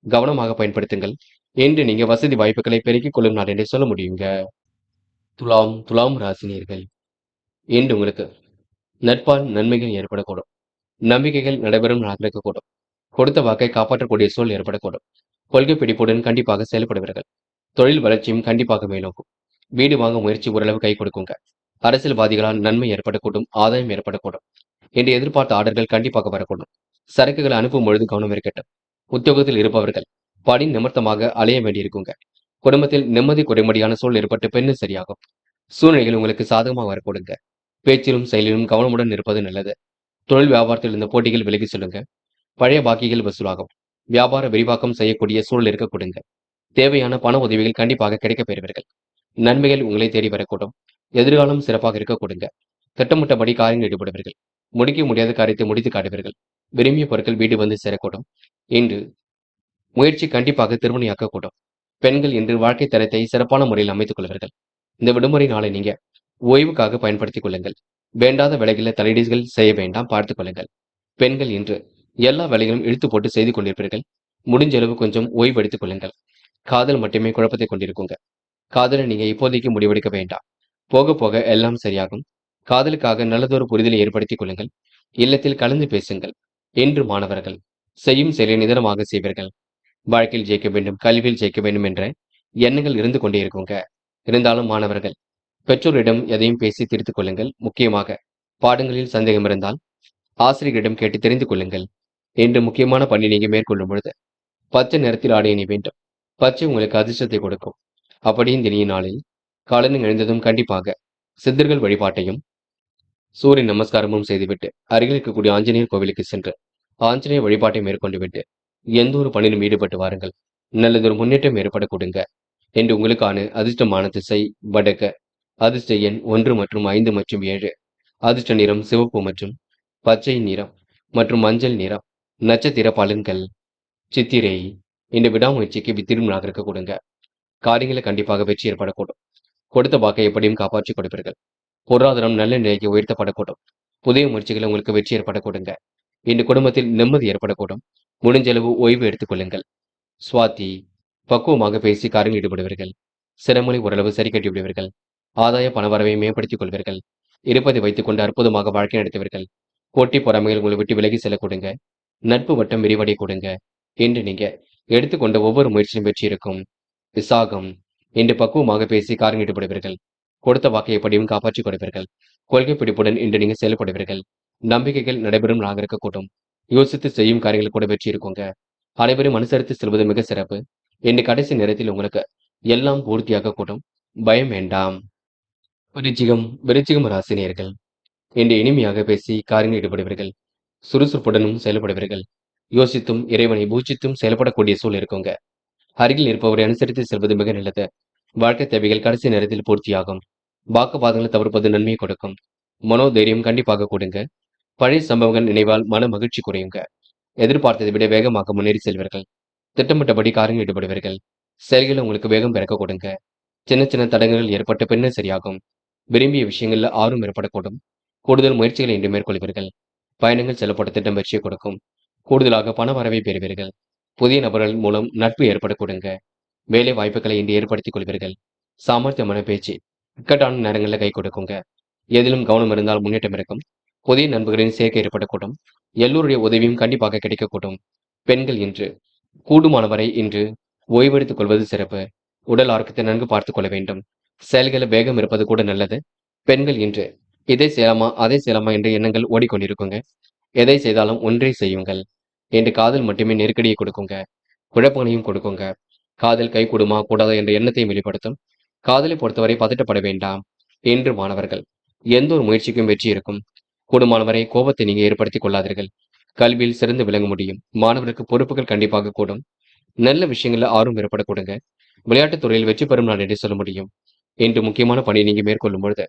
கவனமாக பயன்படுத்துங்கள். என்று நீங்க வசதி வாய்ப்புகளை பெருக்கிக் கொள்ளும் நாள் என்று சொல்ல முடியுங்க. துலாம் ராசினியர்கள், இன்று உங்களுக்கு நட்பால் நன்மைகள் ஏற்படக்கூடும். நம்பிக்கைகள் நடைபெறும் நாள் இருக்கக்கூடும். கொடுத்த வாக்கை காப்பாற்றக்கூடிய சூழல் ஏற்படக்கூடும். கொள்கை பிடிப்புடன் கண்டிப்பாக செயல்படுவீர்கள். தொழில் வளர்ச்சியும் கண்டிப்பாக மேலோக்கும். வீடு வாங்க முயற்சி ஓரளவு கை கொடுக்குங்க. அரசியல்வாதிகளால் நன்மை ஏற்படக்கூடும். ஆதாயம் ஏற்படக்கூடும். என்று எதிர்பார்த்த ஆர்டர்கள் கண்டிப்பாக வரக்கூடும். சரக்குகளை அனுப்பும் பொழுது கவனம் இருக்கட்டும். உத்தியோகத்தில் இருப்பவர்கள் பணி நிமித்தமாக அலைய வேண்டியிருக்குங்க. குடும்பத்தில் நிம்மதி குறைமடியான சூழல் ஏற்பட்டு பெண்ணு சரியாகும். சூழ்நிலைகள் உங்களுக்கு சாதகமாக வரக்கூடுங்க. பேச்சிலும் செயலிலும் கவனமுடன் இருப்பது நல்லது. தொழில் வியாபாரத்தில் இருந்த போட்டிகள் விலகி சொல்லுங்க. பழைய பாக்கிகள் வசூலாகும். வியாபார விரிவாக்கம் செய்யக்கூடிய சூழல் இருக்க கொடுங்க. தேவையான பண உதவிகள் கண்டிப்பாக கிடைக்கப் பெறுவீர்கள். நன்மைகள் உங்களை தேடி வரக்கூடும். எதிர்காலம் சிறப்பாக இருக்க கொடுங்க. திட்டமிட்டபடி காரியங்கள் ஈடுபடுவீர்கள். முடிக்க முடியாத காரியத்தை முடித்து காட்டுவீர்கள். விரும்பிய பொருட்கள் வீடு வந்து சேரக்கூடும். இன்று முயற்சி கண்டிப்பாக திருமணியாக்கக்கூடும். பெண்கள் இன்று வாழ்க்கை தரத்தை சிறப்பான முறையில் அமைத்துக் கொள்வீர்கள். இந்த விடுமுறை நாளை நீங்க ஓய்வுக்காக பயன்படுத்திக் கொள்ளுங்கள். வேண்டாத வேலைகளில் தலையீடுகள் செய்ய வேண்டாம், பார்த்துக் கொள்ளுங்கள். பெண்கள் இன்று எல்லா வேலைகளும் இழுத்து போட்டு செய்து கொண்டிருப்பீர்கள். முடிஞ்ச அளவு கொஞ்சம் ஓய்வு எடுத்துக் கொள்ளுங்கள். காதல் மட்டுமே குழப்பத்தை கொண்டிருக்குங்க. காதலை நீங்க இப்போதைக்கு முடிவெடுக்க வேண்டாம். போக போக எல்லாம் சரியாகும். காதலுக்காக நல்லதொரு புரிதலை ஏற்படுத்திக் கொள்ளுங்கள். இல்லத்தில் கலந்து பேசுங்கள். என்று மாணவர்கள் செய்யும் செயலை நிதானமாக செய்வீர்கள். வாழ்க்கையில் ஜெயிக்க வேண்டும், கல்வியில் ஜெயிக்க வேண்டும் என்ற எண்ணங்கள் இருந்து கொண்டே இருக்குங்க. இருந்தாலும் மாணவர்கள் பெற்றோரிடம் எதையும் பேசி தீர்த்துக் கொள்ளுங்கள். முக்கியமாக பாடங்களில் சந்தேகம் இருந்தால் ஆசிரியரிடம் கேட்டு தெரிந்து கொள்ளுங்கள். என்று முக்கியமான பணி நீங்க மேற்கொள்ளும் பொழுது பச்சை நிறத்தில் ஆடை அணி வேண்டும். பச்சை உங்களுக்கு அதிர்ஷ்டத்தை கொடுக்கும். அப்படி இந்த இனிய நாளில் காலையில் எழுந்ததும் கண்டிப்பாக சித்தர்கள் வழிபாட்டையும் சூரிய நமஸ்காரமும் செய்துவிட்டு அருகில் இருக்கக்கூடிய ஆஞ்சநேயர் கோவிலுக்கு சென்று ஆஞ்சநேயர் வழிபாட்டை மேற்கொண்டு விட்டு எந்த ஒரு பணியிலும் ஈடுபட்டு வாருங்கள். நல்லதொரு முன்னேற்றம் ஏற்பட கொடுங்க. என்று உங்களுக்கான அதிர்ஷ்டமான திசை வடக்கு. அதிர்ஷ்ட எண் 1 மற்றும் 5 மற்றும் 7. அதிர்ஷ்ட நிறம் சிவப்பு மற்றும் பச்சை நிறம் மற்றும் மஞ்சள் நிறம். நட்சத்திர பலன்கள் சித்திரை. இந்த விடாமுயற்சிக்கு திருமணமாக இருக்க கொடுங்க. காரியங்களை கண்டிப்பாக வெற்றி ஏற்படக்கூடும். கொடுத்த வாக்கை எப்படியும் காப்பாற்றி கொடுப்பீர்கள். பொருளாதாரம் நல்ல நிலைக்கு உயர்த்தப்படக்கூடும். புதிய முயற்சிகளை உங்களுக்கு வெற்றி ஏற்பட கொடுங்க. இந்த குடும்பத்தில் நிம்மதி ஏற்படக்கூடும். முடிஞ்ச அளவு ஓய்வு எடுத்துக் கொள்ளுங்கள். சுவாதி பக்குவமாக பேசி காரில் ஈடுபடுவீர்கள். சிரமலை ஓரளவு சரி கட்டி விடுவீர்கள். ஆதாய பணவரவை மேம்படுத்திக் கொள்வீர்கள். இருப்பதை வைத்துக் கொண்டு அற்புதமாக வாழ்க்கை நடத்துவீர்கள். போட்டி பொறாமைகள் உங்களை விட்டு விலகி செல்ல கொடுங்க. நட்பு வட்டம் விரிவடை கொடுங்க. என்று நீங்க எடுத்துக்கொண்ட ஒவ்வொரு முயற்சியும் வெற்றி இருக்கும். விசாகம் இன்று பக்குவமாக பேசி காரில் ஈடுபடுவீர்கள். கொடுத்த வாக்கை எப்படியும் காப்பாற்றிக் கொடுப்பீர்கள். கொள்கை பிடிப்புடன் இன்று நீங்க செயல்படுவீர்கள். நம்பிக்கைகள் நடைபெறும் நாளாக இருக்கக்கூடும். யோசித்து செய்யும் காரியங்கள் கூட வெற்றி இருக்குங்க. அனைவரும் அனுசரித்து செல்வது மிக சிறப்பு. இன்று கடைசி நேரத்தில் உங்களுக்கு எல்லாம் பூர்த்தியாக கூடும். பயம் வேண்டாம். விருச்சிகம் ராசினியர்கள் இன்று இனிமையாக பேசி காரியங்கள் ஈடுபடுவீர்கள். சுறுசுறுப்புடனும் செயல்படுவீர்கள். யோசித்தும் இறைவனை பூஜித்தும் செயல்படக்கூடிய சூழல் இருக்குங்க. அருகில் இருப்பவரை அனுசரித்து செல்வது மிக நல்லது. வாழ்க்கை தேவைகள் கடைசி நேரத்தில் பூர்த்தியாகும். வாக்குவாதங்களை தவிர்ப்பது நன்மையை கொடுக்கும். மனோதைரியம் கண்டிப்பாக கொடுங்க. பழைய சம்பவங்கள் நினைவால் மன மகிழ்ச்சி குறையுங்க. எதிர்பார்த்ததை விட வேகமாக முன்னேறி செல்வீர்கள். திட்டமிட்டபடி காரியங்கள் ஈடுபடுவீர்கள். செயல்கள் உங்களுக்கு வேகம் பிறக்க கொடுங்க. சின்ன சின்ன தடங்கல்கள் ஏற்பட்ட பின்னர் சரியாகும். விரும்பிய விஷயங்கள்ல ஆர்வம் ஏற்படக்கூடும். கூடுதல் முயற்சிகளை இன்று மேற்கொள்வீர்கள். பயணங்கள் செல்லப்பட்ட திட்டம் வெற்றியை கொடுக்கும். கூடுதலாக பண வரவை பெறுவீர்கள். புதிய நபர்கள் மூலம் நட்பு ஏற்பட கொடுங்க. வேலை வாய்ப்புகளை இன்று ஏற்படுத்திக் கொள்வீர்கள். சாமர்த்தியமான பேச்சு இக்கட்டான நேரங்களில் கை கொடுக்குங்க. எதிலும் கவனம் இருந்தால் முன்னேற்றம் இருக்கும். புதிய நண்பர்களின் சேர்க்கை ஏற்படக்கூடும். எல்லோருடைய உதவியும் கண்டிப்பாக கிடைக்கக்கூடும். பெண்கள் இன்று கூடுமானவரை இன்று ஓய்வெடுத்துக் கொள்வது சிறப்பு. உடல் ஆரோக்கியத்தை நன்கு பார்த்துக் கொள்ள வேண்டும். செயல்களை வேகம் இருப்பது கூட நல்லது. பெண்கள் இன்று இதை செய்யலாமா அதை செய்யலாமா என்ற எண்ணங்கள் ஓடிக்கொண்டிருக்குங்க. எதை செய்தாலும் ஒன்றே செய்யுங்கள். என்று காதல் மட்டுமே நெருக்கடியை கொடுக்குங்க. குழப்பங்களையும் கொடுக்குங்க. காதல் கை கூடுமா கூடாதா என்ற எண்ணத்தையும் வெளிப்படுத்தும். காதலை பொறுத்தவரை பதட்டப்பட வேண்டாம். என்று மாணவர்கள் எந்த ஒரு முயற்சிக்கும் வெற்றி இருக்கும். கூடுமானவரை கோபத்தை நீங்க ஏற்படுத்திக் கொள்ளாதீர்கள். கல்வியில் சிறந்து விளங்க முடியும். மாணவருக்கு பொறுப்புகள் கண்டிப்பாக கூடும். நல்ல விஷயங்கள்ல ஆர்வம் ஏற்பட கொடுங்க. விளையாட்டுத் துறையில் வெற்றி பெறும் நாள் என்று சொல்ல முடியும். இன்று முக்கியமான பணியை நீங்க மேற்கொள்ளும் பொழுது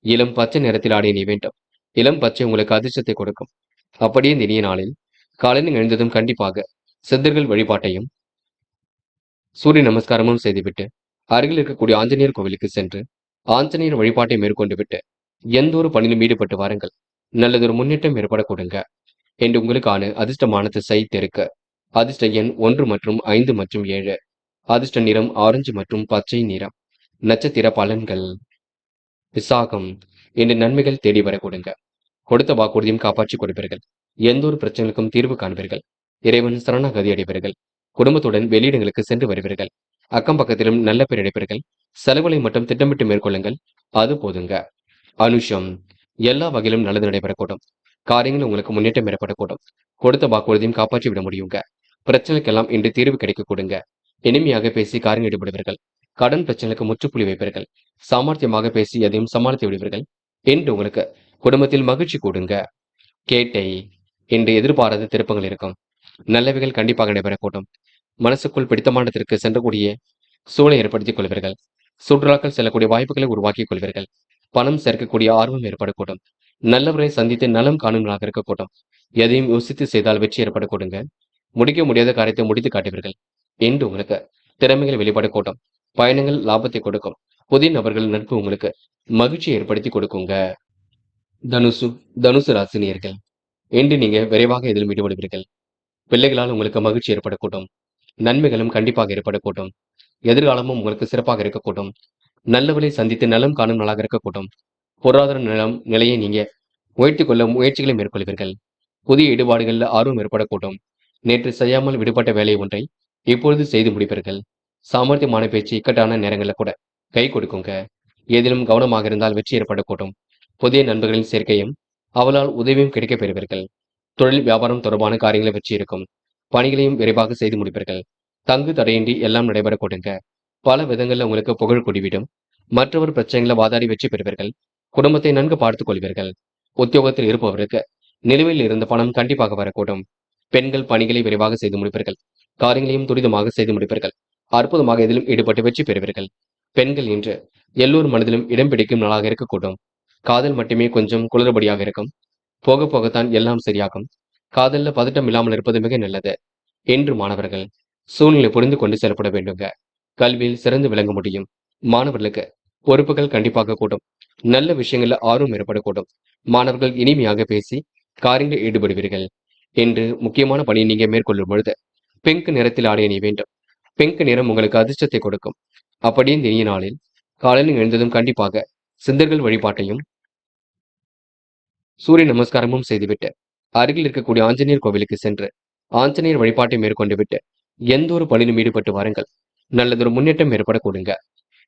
இளம் பச்சை நிறத்தில் ஆடை நீ வேண்டும். இளம் பச்சை உங்களுக்கு அதிர்ஷ்டத்தை கொடுக்கும். அப்படியே இந்த இனிய நாளில் காலையில் எழுந்ததும் கண்டிப்பாக சித்தர்கள் வழிபாட்டையும் சூரிய நமஸ்காரமும் செய்துவிட்டு அருகில் இருக்கக்கூடிய ஆஞ்சநேயர் கோவிலுக்கு சென்று ஆஞ்சநேயர் வழிபாட்டை மேற்கொண்டு விட்டு எந்த ஒரு பணியிலும் ஈடுபட்டு வாருங்கள். நல்லதொரு முன்னேற்றம் ஏற்பட கொடுங்க. என்று உங்களுக்கான அதிர்ஷ்டமான திசை தெற்கு. அதிர்ஷ்ட எண் 1 மற்றும் 5 மற்றும் 7. அதிர்ஷ்ட நிறம் ஆரஞ்சு மற்றும் பச்சை நிறம். நட்சத்திர பலன்கள் விசாகம் என்று நன்மைகள் தேடி வர கொடுங்க. கொடுத்த வாக்குறுதியும் காப்பாற்றி கொடுப்பீர்கள். எந்த ஒரு பிரச்சனைகளுக்கும் தீர்வு காண்பீர்கள். இறைவன் சரணாகதி அடைவீர்கள். குடும்பத்துடன் வெளியிடங்களுக்கு சென்று வருவீர்கள். அக்கம் பக்கத்திலும் நல்ல பேர் அடைப்பீர்கள். செலவுகளை மட்டும் திட்டமிட்டு மேற்கொள்ளுங்கள். அது போதுங்க. அனுஷம் எல்லா வகையிலும் நல்லது நடைபெறக்கூடும். காரியங்கள் உங்களுக்கு முன்னேற்றம் ஏற்படக்கூடும். கொடுத்த வாக்குறுதியும் காப்பாற்றி விட முடியுங்க. பிரச்சனைக்கெல்லாம் இன்று தீர்வு கிடைக்க கொடுங்க. இனிமையாக பேசி காரியங்கள் ஈடுபடுவீர்கள். கடன் பிரச்சனைக்கு முற்றுப்புள்ளி வைப்பீர்கள். சாமர்த்தியமாக பேசி எதையும் சமாளித்து விடுவீர்கள். என்று உங்களுக்கு குடும்பத்தில் மகிழ்ச்சி கூடுங்க. கேட்டை என்று எதிர்பாராத திருப்பங்கள் இருக்கும். நல்லவைகள் கண்டிப்பாக நடைபெறக்கூடும். மனசுக்குள் பிடித்தமானதற்கு சென்றக்கூடிய சூழலை ஏற்படுத்திக் கொள்வீர்கள். சுற்றுலாக்கள் செல்லக்கூடிய வாய்ப்புகளை உருவாக்கிக் கொள்வீர்கள். பணம் சேர்க்கக்கூடிய ஆர்வம் ஏற்படக்கூடும். நல்லவரை சந்தித்து நலம் காணுங்களாக இருக்கக்கூடும். எதையும் யோசித்து செய்தால் வெற்றி ஏற்படக்கூடுங்க. முடிக்க முடியாத காரியத்தை முடித்து காட்டுவீர்கள். என்று உங்களுக்கு திறமைகள் வெளிப்படக்கூடும். பயணங்கள் லாபத்தை கொடுக்கும். புதிய நபர்கள் நட்பு உங்களுக்கு மகிழ்ச்சியை ஏற்படுத்தி கொடுக்குங்க. தனுசு ராசினியர்கள் இன்று நீங்க விரைவாக இதிலும் ஈடுபடுவீர்கள். பிள்ளைகளால் உங்களுக்கு மகிழ்ச்சி ஏற்படக்கூடும். நன்மைகளும் கண்டிப்பாக ஏற்படக்கூடும். எதிர்காலமும் உங்களுக்கு சிறப்பாக இருக்கக்கூடும். நல்லவரை சந்தித்து நலம் காணும் நாளாக இருக்கக்கூடும். பொருளாதார நிலையை நீங்க உயர்த்திக் கொள்ள முயற்சிகளை மேற்கொள்வீர்கள். புதிய ஈடுபாடுகளில் ஆர்வம் ஏற்படக்கூடும். நேற்று செய்யாமல் விடுபட்ட வேலை ஒன்றை இப்பொழுது செய்து முடிப்பீர்கள். சாமர்த்தியமான பேச்சு இக்கட்டான நேரங்களில் கூட கை கொடுக்குங்க. ஏதிலும் கவனமாக இருந்தால் வெற்றி ஏற்படக்கூடும். புதிய நண்பர்களின் சேர்க்கையும் அவளால் உதவியும் கிடைக்கப் பெறுவீர்கள். தொழில் வியாபாரம் தொடர்பான காரியங்களை வெற்றி இருக்கும். பணிகளையும் விரைவாக செய்து முடிப்பீர்கள். தங்கு தடையின்றி எல்லாம் நடைபெற கொடுங்க. பல விதங்களில் உங்களுக்கு புகழ் கூடிவிடும். மற்றவர் பிரச்சனைகளை வாதாடி வெற்றி பெறுவீர்கள். குடும்பத்தை நன்கு பார்த்துக் கொள்வீர்கள். உத்தியோகத்தில் இருப்பவருக்கு நிலுவையில் இருந்த பணம் கண்டிப்பாக வரக்கூடும். பெண்கள் பணிகளை விரைவாக செய்து முடிப்பீர்கள். காரியங்களையும் துரிதமாக செய்து முடிப்பீர்கள். அற்புதமாக இதிலும் ஈடுபட்டு வெற்றி பெறுவீர்கள். பெண்கள் இன்று எல்லோர் மனதிலும் இடம் பிடிக்கும் நாளாக இருக்கக்கூடும். காதல் மட்டுமே கொஞ்சம் குளறுபடியாக இருக்கும். போக போகத்தான் எல்லாம் சரியாகும். காதல்ல பதட்டம் இல்லாமல் இருப்பது மிக நல்லது. என்று மாணவர்கள் சூழ்நிலை புரிந்து கொண்டு செயல்பட வேண்டுங்க. கல்வியில் சிறந்து விளங்க முடியும். மாணவர்களுக்கு பொறுப்புகள் கண்டிப்பாக கூடும். நல்ல விஷயங்கள்ல ஆர்வம் ஏற்படக்கூடும். மாணவர்கள் இனிமையாக பேசி காரியங்களில் ஈடுபடுவீர்கள். என்று முக்கியமான பணியை நீங்க மேற்கொள்ளும் பொழுது பிங்க் நிறத்தில் ஆடை அணிய வேண்டும். பிங்க் நிறம் உங்களுக்கு அதிர்ஷ்டத்தை கொடுக்கும். அப்படியே இந்த இனிய நாளில் காலையில் எழுந்ததும் கண்டிப்பாக சித்தர்கள் வழிபாட்டையும் சூரிய நமஸ்காரமும் செய்துவிட்டு அருகில் இருக்கக்கூடிய ஆஞ்சநேயர் கோவிலுக்கு சென்று ஆஞ்சநேயர் வழிபாட்டை மேற்கொண்டு விட்டு எந்த ஒரு பணியிலும் ஈடுபட்டு வாருங்கள். நல்லதொரு முன்னேற்றம் ஏற்பட கொடுங்க.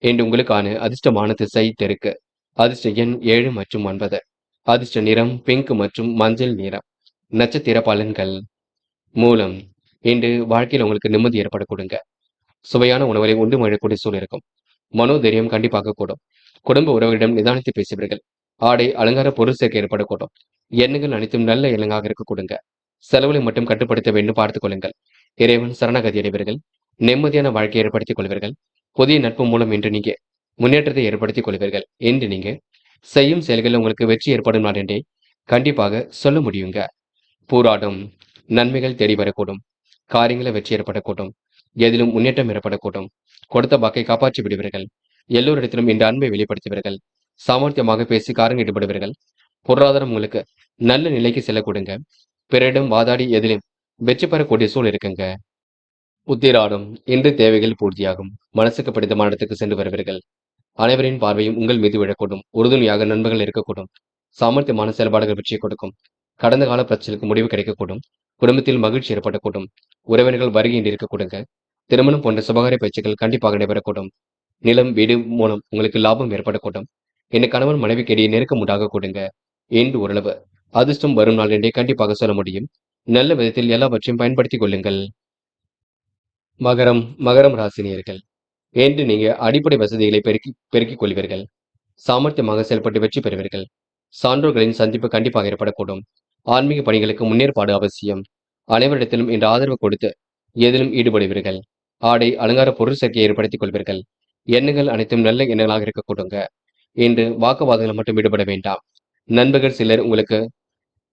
என்று உங்களுக்கான அதிர்ஷ்டமான திசை தெற்கு. அதிர்ஷ்ட எண் 7 மற்றும் 9. அதிர்ஷ்ட நிறம் பிங்க் மற்றும் மஞ்சள் நிறம். நட்சத்திர பலன்கள். மூலம். இன்று வாழ்க்கையில் உங்களுக்கு நிம்மதி ஏற்பட கொடுங்க. சுவையான உணவுகளை உண்டு மழக்கூடிய சூழல் இருக்கும். மனோதைரியம் கண்டிப்பாக கூடும். குடும்ப உறவுகளிடம் நிதானித்து பேசுவீர்கள். ஆடை அலங்கார பொருள் சேர்க்கை ஏற்படக்கூடும். எண்ணங்கள் அனைத்தும் நல்ல எண்ணங்களாக இருக்க கொடுங்க. செலவுகளை மட்டும் கட்டுப்படுத்த வேண்டும் பார்த்துக் கொள்ளுங்கள். இறைவன் சரணகதி அடைவீர்கள். நிம்மதியான வாழ்க்கையை ஏற்படுத்திக் கொள்வீர்கள். புதிய நட்பு மூலம் இன்று நீங்க முன்னேற்றத்தை ஏற்படுத்திக் கொள்வீர்கள். என்று நீங்க செய்யும் செயல்களில் உங்களுக்கு வெற்றி ஏற்படும் நாள் என்றே கண்டிப்பாக சொல்ல முடியுங்க. போராடும். நன்மைகள் தேடி வரக்கூடும். காரியங்களை வெற்றி ஏற்படக்கூடும். எதிலும் முன்னேற்றம் ஏற்படக்கூடும். கொடுத்த வாக்கை காப்பாற்றி விடுவீர்கள். எல்லோரிடத்திலும் இந்த அன்பை வெளிப்படுத்துவீர்கள். சாமர்த்தியமாக பேசி காரியம் ஈடுபடுவீர்கள். பொருளாதாரம் உங்களுக்கு நல்ல நிலைக்கு செல்ல கொடுங்க. பிறரிடம் வாதாடி எதிலும் வெற்றி பெறக்கூடிய சூழல் இருக்குங்க. உத்திராடம். இன்று தேவைகள் பூர்த்தியாகும். மனசுக்கு பிடித்தமான இடத்துக்கு சென்று வருவீர்கள். அனைவரின் பார்வையும் உங்கள் மீது விழக்கூடும். உறுதுணையாக நண்பர்கள் இருக்கக்கூடும். சாமர்த்தியமான செயல்பாடுகள் வெற்றியை கொடுக்கும். கடந்த கால பிரச்சனைக்கு முடிவு கிடைக்கக்கூடும். குடும்பத்தில் மகிழ்ச்சி ஏற்படக்கூடும். உறவினர்கள் வருகையின்றி இருக்க கொடுங்க. திருமணம் போன்ற சுபகாரிய பேச்சுக்கள் கண்டிப்பாக நடைபெறக்கூடும். நிலம் வீடு மூலம் உங்களுக்கு லாபம் ஏற்படக்கூடும். என் கணவன் மனைவிக்கு இடையே நெருக்கம் உண்டாக கொடுங்க. என்று ஓரளவு அதிர்ஷ்டம் வரும் நாள் என்றே கண்டிப்பாக சொல்ல முடியும். நல்ல விதத்தில் எல்லாவற்றையும் பயன்படுத்திக் கொள்ளுங்கள். மகரம் ராசினியர்கள். என்று நீங்க அடிப்படை வசதிகளை பெருக்கிக் கொள்வீர்கள். சாமர்த்தியமாக செயல்பட்டு வெற்றி பெறுவீர்கள். சான்றோர்களின் சந்திப்பு கண்டிப்பாக ஏற்படக்கூடும். ஆன்மீக பணிகளுக்கு முன்னேற்பாடு அவசியம். அனைவரிடத்திலும் இந்த ஆதரவு கொடுத்து எதிலும் ஈடுபடுவீர்கள். ஆடை அலங்கார பொருள் சேர்க்கையை ஏற்படுத்திக் கொள்வீர்கள். எண்ணங்கள் அனைத்தும் நல்ல எண்ணங்களாக இருக்கக்கூடுங்க. என்று வாக்குவாதங்களை மட்டும் ஈடுபட வேண்டாம். நண்பர்கள் சிலர் உங்களுக்கு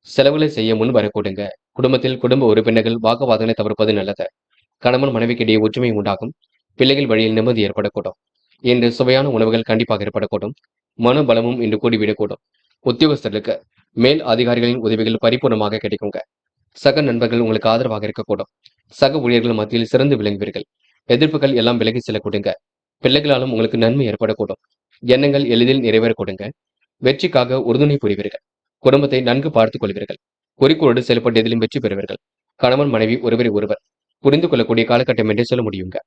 செலவுகளை செய்ய முன் வரக்கூடுங்க. குடும்பத்தில் குடும்ப உறுப்பினர்கள் வாக்குவாதங்களை தவிர்ப்பது நல்லது. கணவன் மனைவிக்கிடையே ஒற்றுமை உண்டாகும். பிள்ளைகள் வழியில் நிம்மதி ஏற்படக்கூடும். இன்று சுவையான உணவுகள் கண்டிப்பாக ஏற்படக்கூடும். மனோபலமும் இன்று கூடிவிடக்கூடும். உத்தியோகஸ்தர்களுக்கு மேல் அதிகாரிகளின் உதவிகள் பரிபூர்ணமாக கிடைக்குங்க. சக நண்பர்கள் உங்களுக்கு ஆதரவாக இருக்கக்கூடும். சக ஊழியர்கள் மத்தியில் சிறந்து விளங்குவீர்கள். எதிர்ப்புகள் எல்லாம் விலகி செல்லக்கூடுங்க. பிள்ளைகளாலும் உங்களுக்கு நன்மை ஏற்படக்கூடும். எண்ணங்கள் எளிதில் நிறைவேறக்கூடுங்க. வெற்றிக்காக உறுதுணை புரிவீர்கள். குடும்பத்தை நன்கு பார்த்துக் கொள்வீர்கள். குறிக்கோளோடு செயல்பட்டு எதிலும் வெற்றி பெறுவீர்கள். கணவன் மனைவி ஒருவரை ஒருவர் புரிந்து கொள்ளக்கூடிய காலகட்டம் என்றே சொல்ல முடியுங்க.